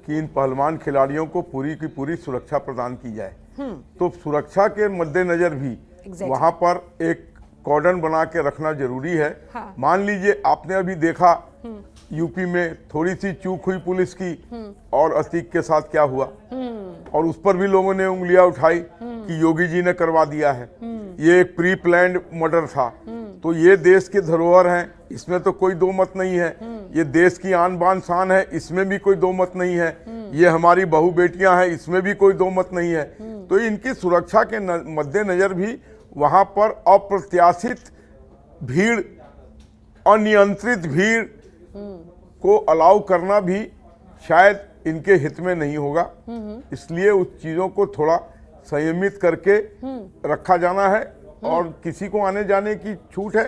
कि इन पहलवान खिलाड़ियों को पूरी की पूरी सुरक्षा प्रदान की जाए। तो सुरक्षा के मद्देनजर भी वहां पर एक कॉर्डन बना के रखना जरूरी है। हाँ। मान लीजिए आपने अभी देखा यूपी में थोड़ी सी चूक हुई पुलिस की और अतीक के साथ क्या हुआ। और उस पर भी लोगों ने उंगलियां उठाई कि योगी जी ने करवा दिया है। ये एक प्री प्लान्ड मर्डर था। तो ये देश की धरोहर है, इसमें तो कोई दो मत नहीं है। ये देश की आन बान शान है, इसमें भी कोई दो मत नहीं है। ये हमारी बहू बेटियां हैं, इसमें भी कोई दो मत नहीं है। तो इनकी सुरक्षा के मद्देनजर भी वहां पर अप्रत्याशित भीड़, अनियंत्रित भीड़ को अलाउ करना भी शायद इनके हित में नहीं होगा। इसलिए उस चीजों को थोड़ा संयमित करके रखा जाना है और किसी को आने जाने की छूट है।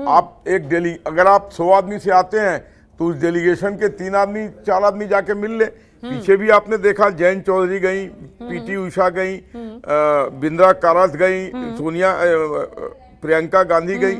आप अगर आप 100 आदमी से आते हैं तो उस डेलीगेशन के 3 आदमी 4 आदमी जाके मिल ले। पीछे भी आपने देखा, जयंत चौधरी गई, पीटी उषा गई, बिंद्रा कारात गई, सोनिया प्रियंका गांधी गई,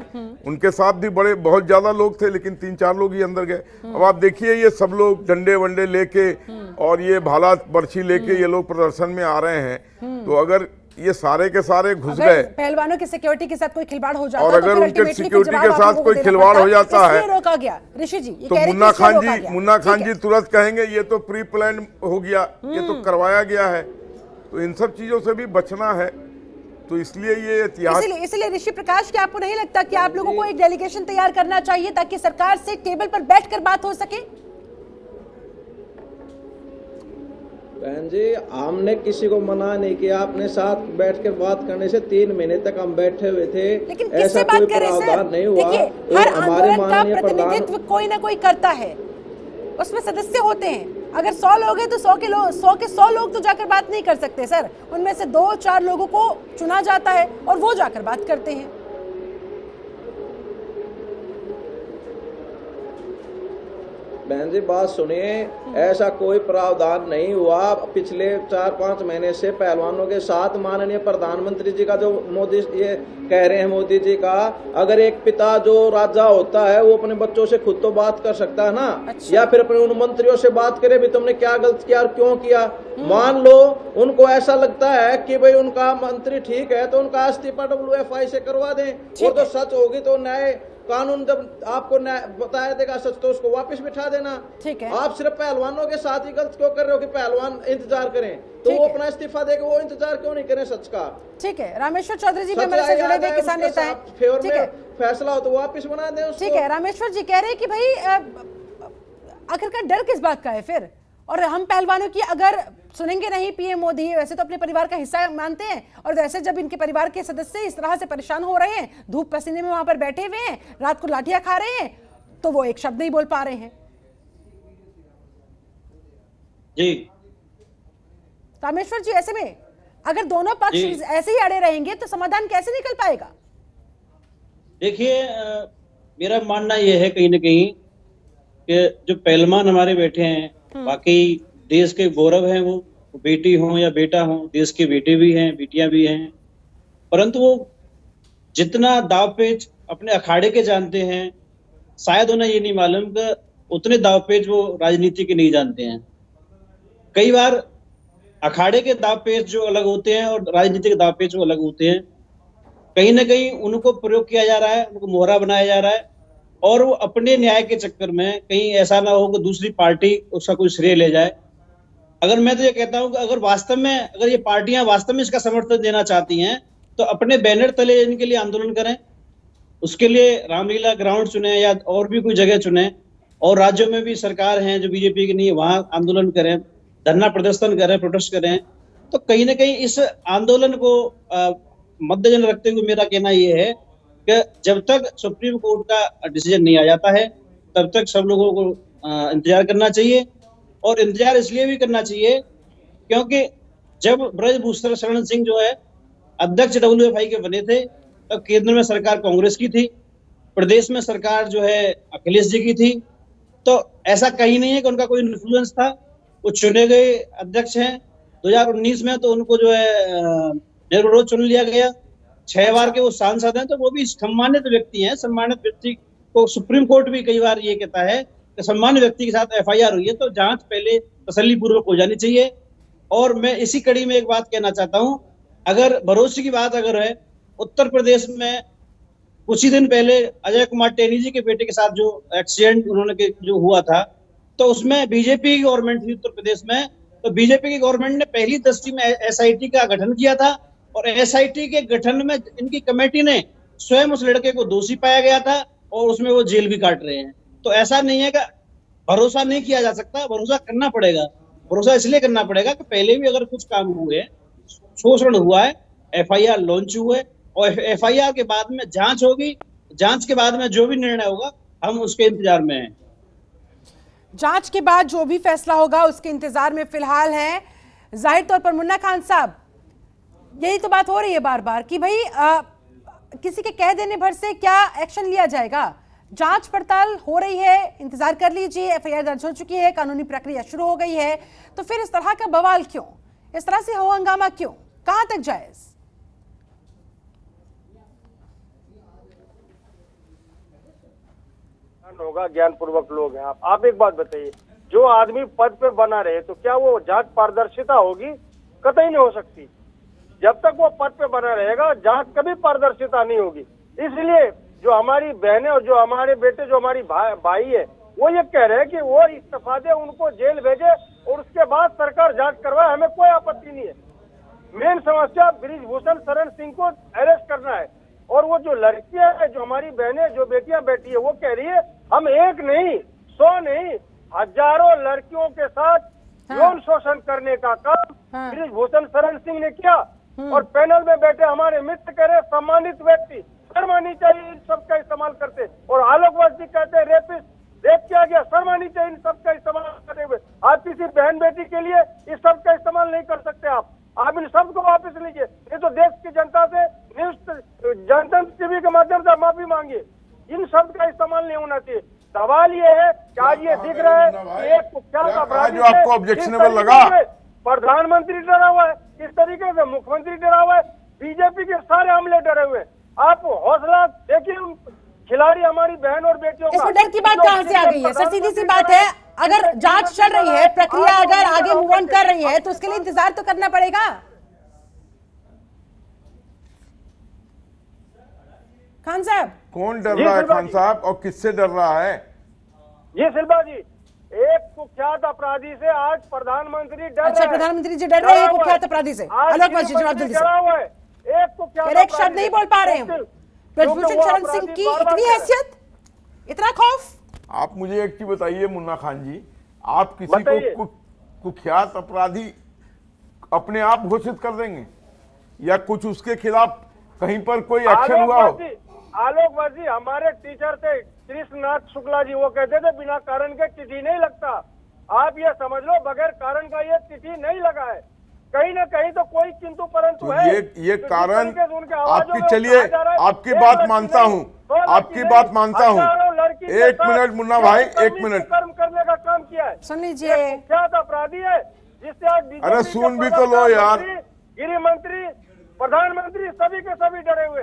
उनके साथ भी बहुत ज्यादा लोग थे, लेकिन 3-4 लोग ही अंदर गए। अब आप देखिए ये सब लोग डंडे वंडे लेके और ये भाला बर्छी लेके ये लोग प्रदर्शन में आ रहे हैं। तो अगर ये सारे के सारे घुस गए, पहलवानों की सिक्योरिटी के साथ कोई खिलवाड़ हो जाता और अगर उनके सिक्योरिटी के साथ कोई खिलवाड़ हो जाता है, रोका गया ऋषि जी, तो मुन्ना खान जी तुरंत कहेंगे ये तो प्री प्लान हो गया, ये तो करवाया गया है। तो इन सब चीजों से भी बचना है। तो इसलिए ये इतिहास, इसलिए ऋषि प्रकाश, क्या आपको नहीं लगता कि आप लोगों को एक डेलीगेशन तैयार करना चाहिए ताकि सरकार से टेबल पर बैठकर बात हो सके? बहन जी, हमने किसी को मना नहीं किया, आपने साथ बैठकर बात करने से 3 महीने तक हम बैठे हुए थे। लेकिन ऐसा कोई प्रावधान नहीं हुआ। हर आंदोलन का प्रतिनिधित्व कोई ना कोई करता है, उसमें सदस्य होते हैं। अगर 100 लोग हैं तो 100 के 100 लोग तो जाकर बात नहीं कर सकते सर। उनमें से 2-4 लोगों को चुना जाता है और वो जाकर बात करते हैं। बहन जी बात सुनिए, ऐसा कोई प्रावधान नहीं हुआ। पिछले 4-5 महीने से पहलवानों के साथ माननीय प्रधानमंत्री जी का जो मोदी ये कह रहे हैं, मोदी जी का, अगर एक पिता जो राजा होता है वो अपने बच्चों से खुद तो बात कर सकता है ना। अच्छा। या फिर अपने उन मंत्रियों से बात करे भी तुमने क्या गलत किया और क्यों किया। मान लो उनको ऐसा लगता है कि भाई उनका मंत्री ठीक है तो उनका इस्तीफा WFI से करवा दें। वो तो सच होगी तो न्याय कानून जब आपको बताया देगा सच तो उसको वापस बिठा देना। ठीक है। आप सिर्फ पहलवानों के साथ ही गलत क्यों कर रहे हो कि पहलवान इंतजार करें, तो वो अपना इस्तीफा देगा, वो इंतजार क्यों नहीं करें सच का। ठीक है। रामेश्वर चौधरी जी भी हमारे साथ जुड़े हुए किसान नेता हैं। फेवर में फैसला हो तो वापस बना दें उसको। ठीक है। रामेश्वर जी कह रहे हैं कि भाई आखिरकार डर किस बात का है फिर, और हम पहलवानों की अगर सुनेंगे नहीं पीएम मोदी, वैसे तो अपने परिवार का हिस्सा मानते हैं, और वैसे जब इनके परिवार के सदस्य इस तरह से परेशान हो रहे हैं, धूप पसीने में वहां पर बैठे हुए हैं, रात को लाठियां खा रहे हैं, तो वो एक शब्द नहीं बोल पा रहे हैं। जी रामेश्वर जी, ऐसे में अगर दोनों पक्ष ऐसे ही अड़े रहेंगे तो समाधान कैसे निकल पाएगा? देखिए, मेरा मानना यह है कहीं ना कहीं कि जो पहलवान हमारे बैठे हैं बाकी देश के गौरव हैं, वो बेटी हो या बेटा हो, देश के बेटे भी हैं, बेटियां भी हैं, परंतु वो जितना दावपेच अपने अखाड़े के जानते हैं, शायद उन्हें ये नहीं मालूम कि उतने दावपेच वो राजनीति के नहीं जानते हैं। कई बार अखाड़े के दावपेच जो अलग होते हैं और राजनीति के दावपेच वो अलग होते हैं। कहीं ना कहीं उनको प्रयोग किया जा रहा है, उनको मोहरा बनाया जा रहा है, और वो अपने न्याय के चक्कर में कहीं ऐसा ना हो कि दूसरी पार्टी उसका कोई श्रेय ले जाए। अगर मैं तो ये कहता हूं कि अगर ये पार्टियां वास्तव में इसका समर्थन देना चाहती हैं तो अपने बैनर तले इनके लिए आंदोलन करें। उसके लिए रामलीला ग्राउंड चुने या और भी कोई जगह चुने, और राज्यों में भी सरकार है जो बीजेपी की नहीं है, वहां आंदोलन करें, धरना प्रदर्शन करें, प्रोटेस्ट करें। तो कहीं ना कहीं इस आंदोलन को मद्देनजर रखते हुए मेरा कहना यह है कि जब तक सुप्रीम कोर्ट का डिसीजन नहीं आ जाता है तब तक सब लोगों को इंतजार करना चाहिए। और इंतजार इसलिए भी करना चाहिए क्योंकि जब ब्रजभूषण शरण सिंह जो है अध्यक्ष WFI के बने थे तब केंद्र में सरकार कांग्रेस की थी, प्रदेश में सरकार जो है अखिलेश जी की थी। तो ऐसा कहीं नहीं है कि उनका कोई इन्फ्लुएंस था। वो चुने गए अध्यक्ष हैं। 2019 में तो उनको जो है निर्विरोध चुन लिया गया। 6 बार के वो सांसद हैं, तो वो भी सम्मानित व्यक्ति हैं। सम्मानित व्यक्ति को सुप्रीम कोर्ट भी कई बार ये कहता है कि सम्मानित व्यक्ति के साथ FIR हुई है तो जांच पहले तसल्ली पूर्वक हो जानी चाहिए। और मैं इसी कड़ी में एक बात कहना चाहता हूं, अगर भरोसे की बात अगर है, उत्तर प्रदेश में कुछ ही दिन पहले अजय कुमार टेनी जी के बेटे के साथ जो एक्सीडेंट उन्होंने जो हुआ था, तो उसमें बीजेपी की गवर्नमेंट थी उत्तर प्रदेश में, तो बीजेपी की गवर्नमेंट ने पहली दृष्टि में एसआईटी का गठन किया था और एसआईटी के गठन में इनकी कमेटी ने स्वयं उस लड़के को दोषी पाया गया था और उसमें वो जेल भी काट रहे हैं। तो ऐसा नहीं है कि भरोसा नहीं किया जा सकता, भरोसा करना पड़ेगा। भरोसा इसलिए करना पड़ेगा कि पहले भी अगर कुछ काम हुए, शोषण हुआ है, एफआईआर लॉन्च हुए और एफआईआर के बाद में जांच होगी, जांच के बाद में जो भी निर्णय होगा हम उसके इंतजार में हैं। जांच के बाद जो भी फैसला होगा उसके इंतजार में फिलहाल है। जाहिर तौर पर मुन्ना खान साहब, यही तो बात हो रही है बार बार कि भाई किसी के कह देने भर से क्या एक्शन लिया जाएगा। जांच पड़ताल हो रही है, इंतजार कर लीजिए, एफआईआर दर्ज हो चुकी है, कानूनी प्रक्रिया शुरू हो गई है, तो फिर इस तरह का बवाल क्यों, इस तरह से हो हंगामा क्यों, कहां तक जायज? होगा, ज्ञान पूर्वक लोग हैं आप एक बात बताइए, जो आदमी पद पे बना रहे तो क्या वो जांच पारदर्शिता होगी? कतई नहीं हो सकती। जब तक वो पद पे बना रहेगा जांच कभी पारदर्शिता नहीं होगी। इसलिए जो हमारी बहनें और जो हमारे बेटे, जो हमारी भाई है, वो ये कह रहे हैं कि वो इस्तीफा दे, उनको जेल भेजे और उसके बाद सरकार जांच करवाए, हमें कोई आपत्ति नहीं है। मेन समस्या बृजभूषण शरण सिंह को अरेस्ट करना है। और वो जो लड़कियां है, जो हमारी बहनें, जो बेटियां बैठी है, वो कह रही है हम एक नहीं, 100 नहीं, हजारों लड़कियों के साथ यौन शोषण करने का काम बृजभूषण शरण सिंह ने किया। और पैनल में बैठे हमारे मित्र कह रहे सम्मानित व्यक्ति, शर्म आनी चाहिए इन सब का इस्तेमाल करते। और आलोकवास जी कहते हैं रेप किया गया, शर्म आनी चाहिए इन सब का इस्तेमाल करते हुए। आप किसी बहन बेटी के लिए इस सब का इस्तेमाल नहीं कर सकते। आप इन सब को वापस लीजिए। ये तो देश की जनता से जनता टीवी के माध्यम से माफी मांगिए। इन शब्द का इस्तेमाल नहीं होना चाहिए। सवाल ये है कि आज ये दिख रहा है कि एक कुख्यात अपराधी जो आपको ऑब्जेक्शनेबल लगा, प्रधानमंत्री डरा हुआ है, किस तरीके से मुख्यमंत्री डरा हुआ है, बीजेपी के सारे अमले डरे हुए हैं। आप हौसला देखिए उन खिलाड़ी, हमारी बहन और बेटियों इसमें डर की बात कहां से आ गई है सर? सीधी सी बात है, अगर जांच चल रही है, प्रक्रिया अगर आगे मूव ऑन कर रही है तो उसके लिए इंतजार तो करना पड़ेगा। खान साहब, कौन डर रहा है खान साहब, और किससे डर रहा है? जी शिल्पा जी, एक कुख्यात अपराधी से आज प्रधानमंत्री डर अच्छा, प्रधानमंत्री जी डर रहे हैं कुख्यात अपराधी से। आलोकवास जी जवाब जल्दी से। एक शब्द नहीं बोल पा रहे हैं। बृजभूषण शरण सिंह की इतनी हैसियत, इतना खौफ। आप मुझे एक चीज बताइए मुन्ना खान जी, आप किसी को कुख्यात अपराधी अपने आप घोषित कर देंगे या कुछ उसके खिलाफ कहीं पर कोई एक्शन हुआ हो? आलोकवास जी, हमारे टीचर थे कृष्णनाथ शुक्ला जी, वो कहते थे बिना कारण के चिट्ठी नहीं लगता। आप ये समझ लो बगैर कारण का ये चिट्ठी नहीं लगा है। कहीं ना कहीं तो कोई किंतु परंतु तो है। ये कारण आपकी, चलिए आपकी बात मानता हूँ, आपकी बात मानता हूँ। एक मिनट मुन्ना भाई, एक मिनट। कर्म करने का काम किया है, सुन लीजिए। कुख्यात अपराधी है जिससे आज अरे सुन भी तो लो यार। गृह मंत्री, प्रधानमंत्री सभी के सभी डरे हुए,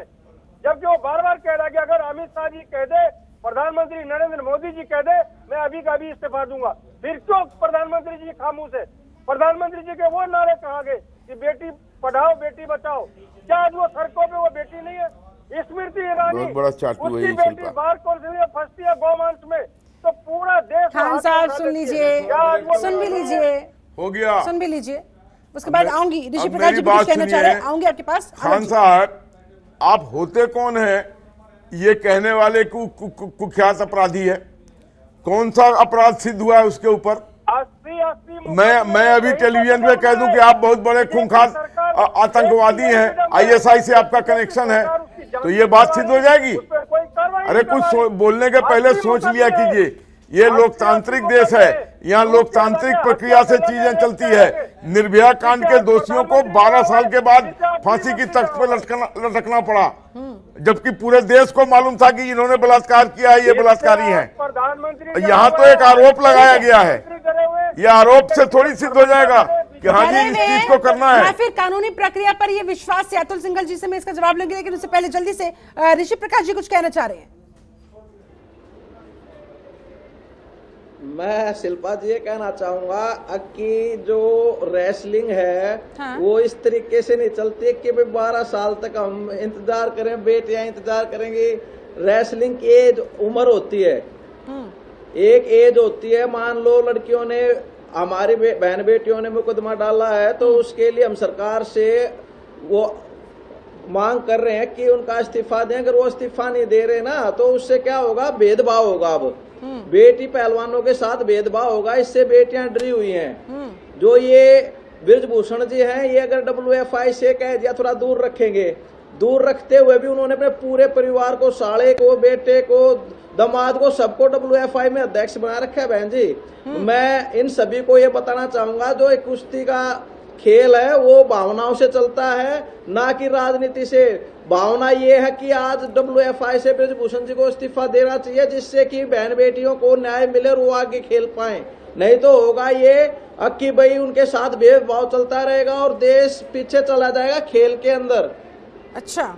जबकि वो बार बार कह रहा कि अगर अमित शाह जी कह दे, प्रधानमंत्री नरेंद्र मोदी जी कह दे मैं अभी का अभी इस्तीफा दूंगा, फिर क्यों प्रधानमंत्री जी खामोश है? प्रधानमंत्री जी के वो नारे कहाँ गए कि बेटी पढ़ाओ बेटी बचाओ? क्या आज वो सड़कों पे वो बेटी नहीं है? स्मृति ईरानी, उसकी बेटी बार कौंसिल में फंसती है गौमांस में, तो पूरा देश। खान साहब सुन लीजिए, सुन भी लीजिए, हो गया, सुन भी लीजिए, उसके बाद आऊंगी। ऋषि प्रकाश जी कुछ कहना चाह रहे हैं, आऊंगी आपके पास। खान साहब, आप होते कौन है ये कहने वाले कुख्यात अपराधी है? कौन सा अपराध सिद्ध हुआ है उसके ऊपर? मैं अभी टेलीविजन पे कह दूं कि आप बहुत बड़े खूंखार आतंकवादी हैं, आईएसआई से आपका कनेक्शन है, तो ये बात सिद्ध हो जाएगी? अरे कुछ बोलने के पहले सोच लिया कीजिए। ये लोकतांत्रिक देश है, यहाँ लोकतांत्रिक प्रक्रिया से चीजें चलती है। निर्भया कांड के दोषियों को 12 साल के बाद फांसी की तख्त पर लटकना पड़ा, जबकि पूरे देश को मालूम था कि इन्होंने बलात्कार किया है, ये बलात्कारी हैं। यहाँ तो एक आरोप लगाया गया है, ये आरोप से थोड़ी सिद्ध हो जाएगा कि हाँ जी इस चीज को करना है। फिर कानूनी प्रक्रिया पर ये विश्वास है। अतुल सिंघल जी से मैं इसका जवाब लेंगे, लेकिन उससे पहले जल्दी से ऋषि प्रकाश जी कुछ कहना चाह रहे हैं। मैं शिल्पा जी ये कहना चाहूंगा कि जो रेसलिंग है वो इस तरीके से नहीं चलती कि भाई 12 साल तक हम इंतजार करें, बेटियां इंतजार करेंगी। रेसलिंग की एज उम्र होती है, एक एज होती है। मान लो लड़कियों ने हमारी बहन बेटियों ने मुकदमा डाला है, तो उसके लिए हम सरकार से वो मांग कर रहे हैं कि उनका इस्तीफा दें। अगर वो इस्तीफा नहीं दे रहे ना, तो उससे क्या होगा, भेदभाव होगा। अब बेटी पहलवानों के साथ भेदभाव होगा, इससे बेटियां डरी हुई हैं। जो ये बृजभूषण जी हैं, ये अगर WFI से कह दिया थोड़ा दूर रखेंगे, दूर रखते हुए भी उन्होंने अपने पूरे परिवार को, साले को, बेटे को, दामाद को, सबको WFI में अध्यक्ष बना रखा है। बहन जी, मैं इन सभी को ये बताना चाहूंगा, जो एक कुश्ती का खेल है वो भावनाओं से चलता है, ना कि राजनीति से। भावना ये है कि आज WFI से बृजभूषण जी को इस्तीफा देना चाहिए, जिससे कि बहन बेटियों को न्याय मिले और वो आगे खेल पाए। नहीं तो होगा ये कि भाई उनके साथ भेदभाव चलता रहेगा और देश पीछे चला जाएगा खेल के अंदर। अच्छा,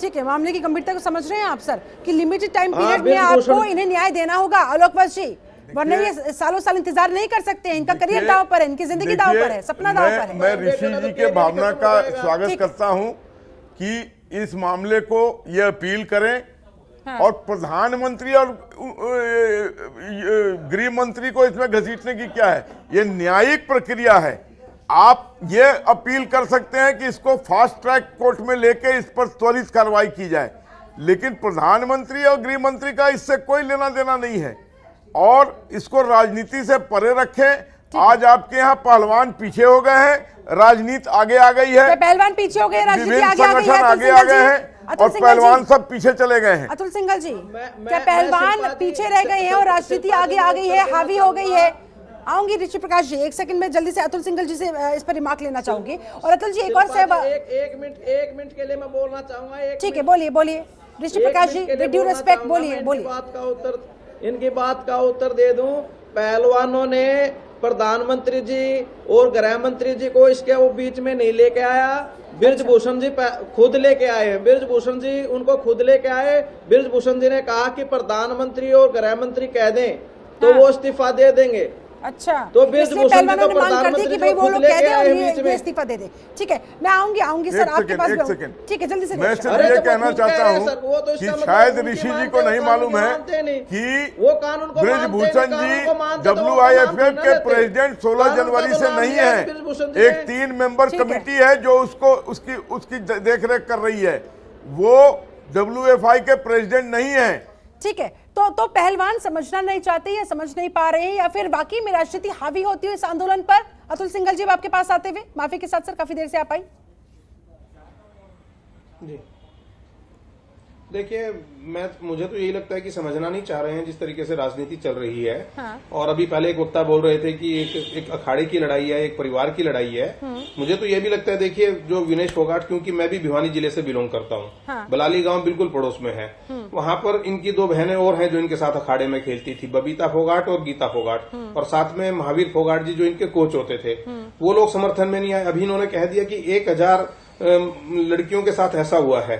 ठीक है, मामले की गंभीरता को समझ रहे हैं आप सर, कि लिमिटेड टाइम पीरियड में आपको इन्हें न्याय देना होगा आलोकवश जी, वरना ये सालों साल इंतजार नहीं कर सकते हैं। इनका करियर दांव पर है, इनकी जिंदगी दांव पर है, सपना दांव पर है। मैं ऋषि जी के भावना का स्वागत करता हूं कि इस मामले को ये अपील करें, और प्रधानमंत्री और गृह मंत्री को इसमें घसीटने की क्या है, ये न्यायिक प्रक्रिया है। आप ये अपील कर सकते हैं कि इसको फास्ट ट्रैक कोर्ट में लेके इस पर त्वरित कार्रवाई की जाए, लेकिन प्रधानमंत्री और गृह मंत्री का इससे कोई लेना देना नहीं है, और इसको राजनीति से परे रखें। आज आपके यहाँ पहलवान पीछे हो गए हैं, राजनीति आगे आ गई है, पहलवान पीछे हो गए, राजनीति आगे आ गए हैं, और पहलवान सब पीछे चले गए हैं। अतुल सिंघल जी, क्या पहलवान पीछे रह गए हैं और राजनीति आगे आ गई है, हावी हो गई है? आऊंगी ऋषि प्रकाश जी, एक सेकंड में जल्दी से अतुल सिंघल जी से इस पर रिमार्क लेना चाहूंगी। और अतुल जी, एक और एक मिनट के लिए मैं बोलना चाहूंगा। ठीक है, बोलिए ऋषि Prakash ji, with due respect, बोलिए। इनकी बात का उत्तर दे दूं। पहलवानों ने प्रधानमंत्री जी और गृह मंत्री जी को इसके वो बीच में नहीं लेके आया, बृजभूषण जी खुद लेके आए। बृजभूषण जी उनको खुद लेके आए। बृजभूषण जी ने कहा कि प्रधानमंत्री और गृह मंत्री कह दें तो वो इस्तीफा दे देंगे। अच्छा, तो बृजभूषण जी तो प्रधानमंत्री भाई वो लोग कह दें और ये इस्तीफा दे दे। ठीक है, मैं आऊंगी सर आपके पास। ठीक है, जल्दी से। मैं सिर्फ ये कहना चाहता हूँ कि शायद ऋषि जी को नहीं मालूम है कि वो कानून को बृजभूषण जी WIFF के प्रेसिडेंट 16 जनवरी से नहीं है। एक 3 मेंबर कमेटी है जो उसकी देखरेख कर रही है, वो WFI के प्रेसिडेंट नहीं है। ठीक है, तो पहलवान समझना नहीं चाहते या समझ नहीं पा रहे हैं, या फिर बाकी में राजनीति हावी होती है इस आंदोलन पर? अतुल सिंघल जी, आपके पास आते हुए माफी के साथ सर, काफी देर से आप आई। जी देखिए, मुझे तो यही लगता है कि समझना नहीं चाह रहे हैं जिस तरीके से राजनीति चल रही है। हाँ। और अभी पहले एक वक्ता बोल रहे थे कि एक अखाड़े की लड़ाई है, एक परिवार की लड़ाई है। मुझे तो ये भी लगता है, देखिए, जो विनेश फोगाट, क्योंकि मैं भी भिवानी जिले से बिलोंग करता हूँ। हाँ। बलाली गांव बिल्कुल पड़ोस में है। वहां पर इनकी 2 बहनें और हैं जो इनके साथ अखाड़े में खेलती थी, बबीता फोगाट और गीता फोगाट, और साथ में महावीर फोगाट जी जो इनके कोच होते थे। वो लोग समर्थन में नहीं आए। अभी इन्होंने कह दिया कि 1000 लड़कियों के साथ ऐसा हुआ है।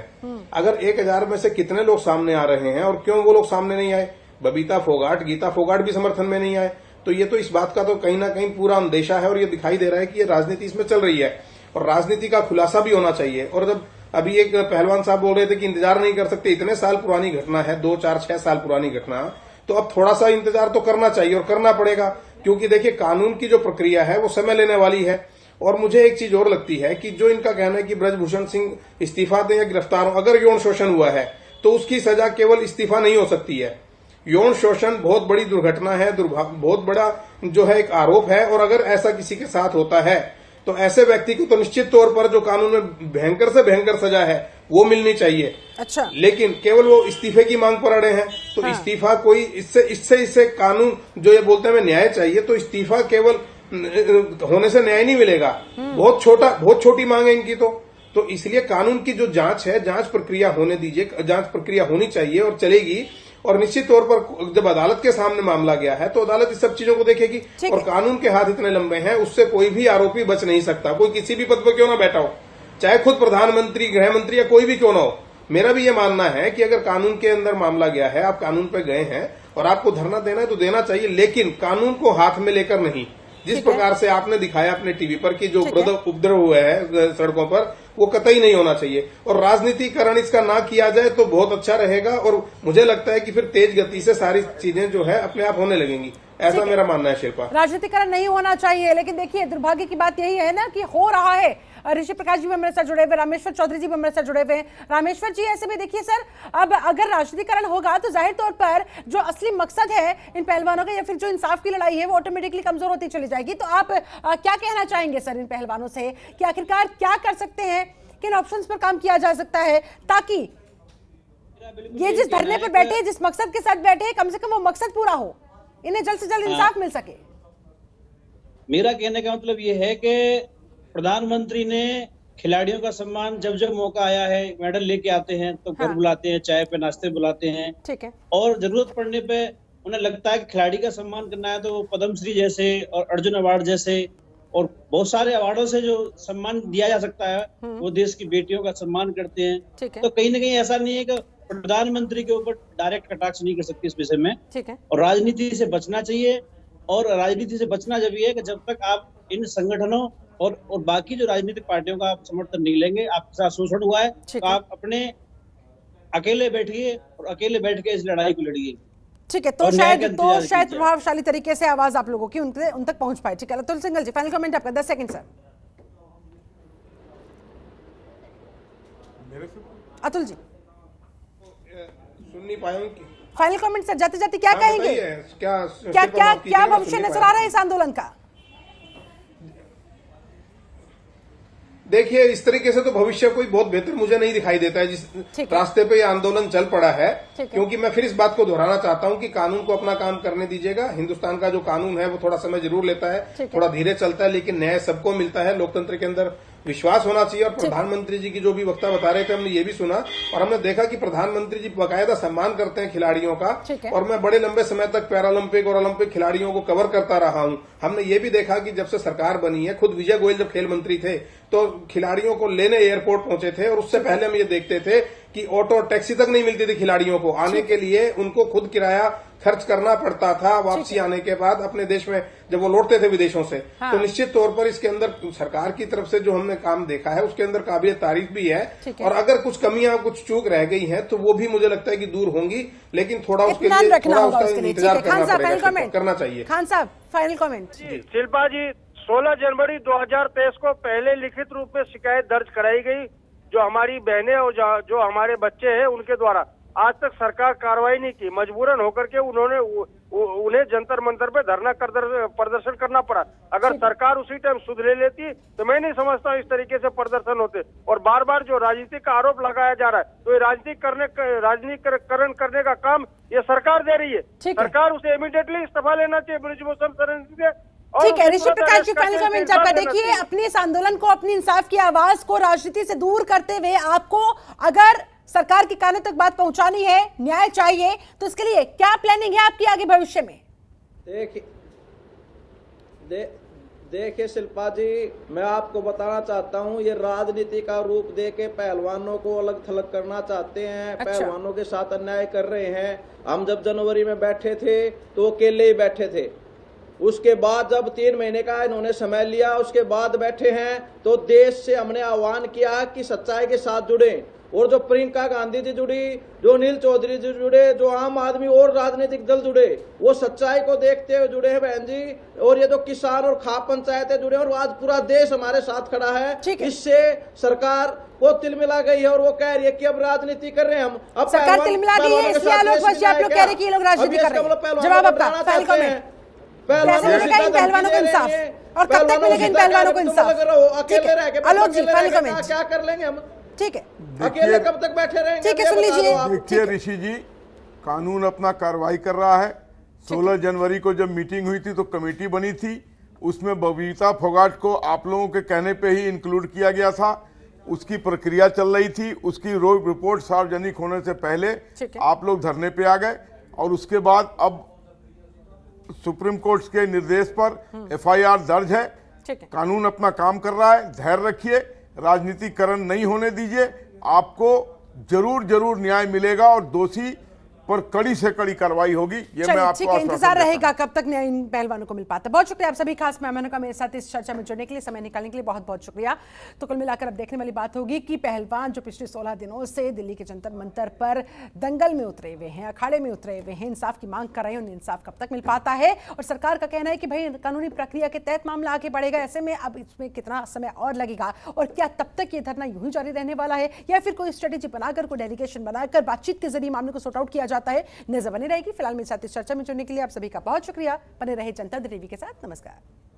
अगर 1000 में से कितने लोग सामने आ रहे हैं और क्यों वो लोग सामने नहीं आए? बबीता फोगाट, गीता फोगाट भी समर्थन में नहीं आए। तो ये तो इस बात का तो कहीं ना कहीं पूरा अंदेशा है, और ये दिखाई दे रहा है कि ये राजनीति इसमें चल रही है, और राजनीति का खुलासा भी होना चाहिए। और जब अभी एक पहलवान साहब बोल रहे थे कि इंतजार नहीं कर सकते, इतने साल पुरानी घटना है, 2, 4, 6 साल पुरानी घटना, तो अब थोड़ा सा इंतजार तो करना चाहिए, और करना पड़ेगा, क्योंकि देखिए कानून की जो प्रक्रिया है वो समय लेने वाली है। और मुझे एक चीज और लगती है कि जो इनका कहना है कि बृजभूषण सिंह इस्तीफा दें या गिरफ्तार हो, अगर यौन शोषण हुआ है तो उसकी सजा केवल इस्तीफा नहीं हो सकती है। यौन शोषण बहुत बड़ी दुर्घटना है, बहुत बड़ा जो है एक आरोप है, और अगर ऐसा किसी के साथ होता है तो ऐसे व्यक्ति को तो निश्चित तौर पर जो कानून में भयंकर से भयंकर सजा है वो मिलनी चाहिए। अच्छा, लेकिन केवल वो इस्तीफे की मांग पर अड़े हैं। तो हाँ। इस्तीफा कोई इससे कानून जो ये बोलते हैं न्याय चाहिए, तो इस्तीफा केवल होने से न्याय नहीं मिलेगा। बहुत छोटी मांग है इनकी। तो इसलिए कानून की जो जांच है, जांच प्रक्रिया होने दीजिए, जांच प्रक्रिया होनी चाहिए और चलेगी। और निश्चित तौर पर जब अदालत के सामने मामला गया है तो अदालत इस सब चीजों को देखेगी, और कानून के हाथ इतने लंबे हैं, उससे कोई भी आरोपी बच नहीं सकता, कोई किसी भी पद पर क्यों ना बैठा हो, चाहे खुद प्रधानमंत्री, गृह मंत्री या कोई भी क्यों ना हो। मेरा भी ये मानना है कि अगर कानून के अंदर मामला गया है, आप कानून पे गए हैं और आपको धरना देना है तो देना चाहिए, लेकिन कानून को हाथ में लेकर नहीं। जिस प्रकार से आपने दिखाया अपने टीवी पर कि जो उपद्रव हुए हैं सड़कों पर, वो कतई नहीं होना चाहिए और राजनीतिकरण इसका ना किया जाए तो बहुत अच्छा रहेगा। और मुझे लगता है कि फिर तेज गति से सारी चीजें जो है अपने आप होने लगेंगी, ऐसा मेरा मानना है। शिल्पा, राजनीतिकरण नहीं होना चाहिए, लेकिन देखिए दुर्भाग्य की बात यही है ना कि हो रहा है। ऋषि प्रकाश जी भी हमारे साथ जुड़े हुए, रामेश्वर चौधरी जी भी हमारे साथ जुड़े हुए हैं। रामेश्वर जी, ऐसे में देखिए सर, अब अगर राजनीतिकरण होगा तो जाहिर तौर पर जो असली मकसद है इन पहलवानों का या फिर जो इंसाफ की लड़ाई है वो ऑटोमेटिकली कमजोर होती चली जाएगी। तो आप क्या कहना चाहेंगे सर इन पहलवानों से कि आखिरकार क्या कर सकते हैं, किन ऑप्शंस पर काम किया जा सकता है ताकि ये जिस धरने पर बैठे, जिस मकसद के साथ बैठे, कम से कम वो मकसद पूरा हो, इन्हें जल्द से जल्द इंसाफ मिल सके? मेरा कहने का मतलब ये है कि प्रधानमंत्री ने खिलाड़ियों का सम्मान, जब जब मौका आया है मेडल लेके आते हैं तो घर बुलाते हैं, चाय पे नाश्ते बुलाते हैं, ठीक है, और जरूरत पड़ने पे उन्हें लगता है कि खिलाड़ी का सम्मान करना है तो वो पद्मश्री जैसे और अर्जुन अवार्ड जैसे और बहुत सारे अवार्डों से जो सम्मान दिया जा सकता है वो देश की बेटियों का सम्मान करते हैं। तो कहीं ना कहीं ऐसा नहीं है कि प्रधानमंत्री के ऊपर डायरेक्ट कटाक्ष नहीं कर सकती इस विषय में, ठीक है, और राजनीति से बचना चाहिए। और राजनीति से बचना जब ये है कि जब तक आप इन संगठनों और बाकी जो राजनीतिक पार्टियों का आप समर्थन नहीं लेंगे, आपके साथ शोषण हुआ है, तो आप अपने अकेले बैठिए और अकेले बैठ के इस लड़ाई को लड़िए। ठीक है, तो शायद प्रभावशाली तरीके से आवाज आप लोगों की उन तक पहुंच पाए। ठीक है, अतुल सिंघल जी, फाइनल कमेंट आपका, 10 सेकंड सर। अतुल जी सुन नहीं पाए, फाइनल कमेंट सर, जाते जाते क्या कहेंगे? क्या भविष्य नजर आ रहा है इस आंदोलन का? देखिए, इस तरीके से तो भविष्य कोई बहुत बेहतर मुझे नहीं दिखाई देता है जिस रास्ते पे ये आंदोलन चल पड़ा है, क्योंकि मैं फिर इस बात को दोहराना चाहता हूं कि कानून को अपना काम करने दीजिएगा। हिंदुस्तान का जो कानून है वो थोड़ा समय जरूर लेता है, थोड़ा धीरे चलता है, लेकिन न्याय सबको मिलता है। लोकतंत्र के अंदर विश्वास होना चाहिए। और प्रधानमंत्री जी की जो भी वक्ता बता रहे थे, हमने ये भी सुना और हमने देखा कि प्रधानमंत्री जी बाकायदा सम्मान करते हैं खिलाड़ियों का। और मैं बड़े लंबे समय तक पैरालंपिक और ओलंपिक खिलाड़ियों को कवर करता रहा हूं। हमने ये भी देखा कि जब से सरकार बनी है, खुद विजय गोयल जब खेल मंत्री थे तो खिलाड़ियों को लेने एयरपोर्ट पहुंचे थे, और उससे पहले हम ये देखते थे कि ऑटो टैक्सी तक नहीं मिलती थी खिलाड़ियों को आने के लिए, उनको खुद किराया खर्च करना पड़ता था वापसी आने के बाद अपने देश में जब वो लौटते थे विदेशों से। तो निश्चित तौर पर इसके अंदर सरकार की तरफ से जो हमने काम देखा है उसके अंदर काबिल तारीफ भी है, और अगर कुछ कमियां, कुछ चूक रह गई हैं तो वो भी मुझे लगता है कि दूर होंगी, लेकिन थोड़ा उसके लिए थोड़ा उसका इंतजार करना चाहिए। खान साहब, फाइनल कमेंट। शिल्पा जी, 16 जनवरी 2023 को पहले लिखित रूप में शिकायत दर्ज कराई गई जो हमारी बहनें और जो हमारे बच्चे हैं उनके द्वारा। आज तक सरकार कार्रवाई नहीं की, मजबूरन होकर के उन्हें जंतर मंतर पे धरना प्रदर्शन करना पड़ा। अगर सरकार उसी टाइम सुध ले लेती तो मैं नहीं समझता इस तरीके से प्रदर्शन होते। और बार बार जो राजनीति का आरोप लगाया जा रहा है, तो ये राजनीतिकरण करने का काम ये सरकार दे रही है। सरकार उसे इमीडिएटली इस्तीफा लेना चाहिए ब्रिजभूषण शरण से। ठीक है, ऋषि प्रकाश जी, फाइनल कमेंट आपका। देखिए, अपने इस आंदोलन को, अपनी इंसाफ की आवाज को राजनीति से दूर करते हुए आपको अगर सरकार के कानों तक बात पहुंचानी है, न्याय चाहिए, तो इसके लिए क्या प्लानिंग है आपकी आगे भविष्य में? देखिए शिल्पा जी, मैं आपको बताना चाहता हूं, ये राजनीति का रूप दे के पहलवानों को अलग थलग करना चाहते हैं। पहलवानों के साथ अन्याय कर रहे हैं। हम जब जनवरी में बैठे थे तो अकेले ही बैठे थे, उसके बाद जब 3 महीने का इन्होंने समय लिया, उसके बाद बैठे हैं, तो देश से हमने आह्वान किया कि सच्चाई के साथ जुड़े। और जो प्रियंका गांधी जी जुड़ी, जो नील चौधरी जी जुड़े, जो आम आदमी और राजनीतिक दल जुड़े, वो सच्चाई को देखते हुए जुड़े हैं बहन जी। और ये जो किसान और खाप पंचायतें जुड़े, और आज पूरा देश हमारे साथ खड़ा है। इससे सरकार वो तिलमिला गई है और वो कह रही है कि अब राजनीति कर रहे हैं हम। अब सरकार तिलमिला गई है, इसलिए आप लोग कह रहे हैं कि ये लोग राजनीति कर रहे हैं। जवाब आपका, फाइनल कमेंट। पहलवानों को इंसाफ, और कब तक मिलेगा इन पहलवानों को इंसाफ? अकेले रह के आलोक जी, फाइनल कमेंट। क्या कर लेंगे हम? ठीक है, अकेले कब तक बैठे रहेंगे? ठीक है, सुन लीजिए। देखिए ऋषि जी, कानून अपना कार्रवाई कर रहा है। 16 जनवरी को जब मीटिंग हुई थी तो कमेटी बनी थी, उसमें बबीता फोगाट को आप लोगों के कहने पे ही इंक्लूड किया गया था। उसकी प्रक्रिया चल रही थी, उसकी रिपोर्ट सार्वजनिक होने से पहले आप लोग धरने पे आ गए, और उसके बाद अब सुप्रीम कोर्ट के निर्देश पर FIR दर्ज है। कानून अपना काम कर रहा है, धैर्य रखिए, राजनीतिकरण नहीं होने दीजिए, आपको जरूर न्याय मिलेगा और दोषी पर कड़ी से कड़ी कार्रवाई होगी, ये मैं आपको ठीक है, इंतजार रहेगा कब तक न्याय इन पहलवानों को मिल पाता है। बहुत शुक्रिया आप सभी खास मेहमानों का मेरे साथ इस चर्चा में जुड़ने के लिए, समय निकालने के लिए बहुत बहुत शुक्रिया। तो कुल मिलाकर अब देखने वाली बात होगी कि पहलवान जो पिछले 16 दिनों से दिल्ली के जंतर मंतर पर दंगल में उतरे हुए हैं, अखाड़े में उतरे हुए हैं, इंसाफ की मांग कर रहे हैं, उन्हें इंसाफ कब तक मिल पाता है। और सरकार का कहना है कि भाई कानूनी प्रक्रिया के तहत मामला आगे बढ़ेगा, ऐसे में अब इसमें कितना समय और लगेगा और क्या तब तक ये धरना यूं ही जारी रहने वाला है या फिर कोई स्ट्रेटेजी बनाकर, कोई डेलीगेशन बनाकर बातचीत के जरिए मामले को सॉर्ट आउट किया जाता है, नजर बनी रहेगी। फिलहाल मेरे साथ इस चर्चा में जुड़ने के लिए आप सभी का बहुत शुक्रिया। बने रहे जनता टीवी के साथ। नमस्कार।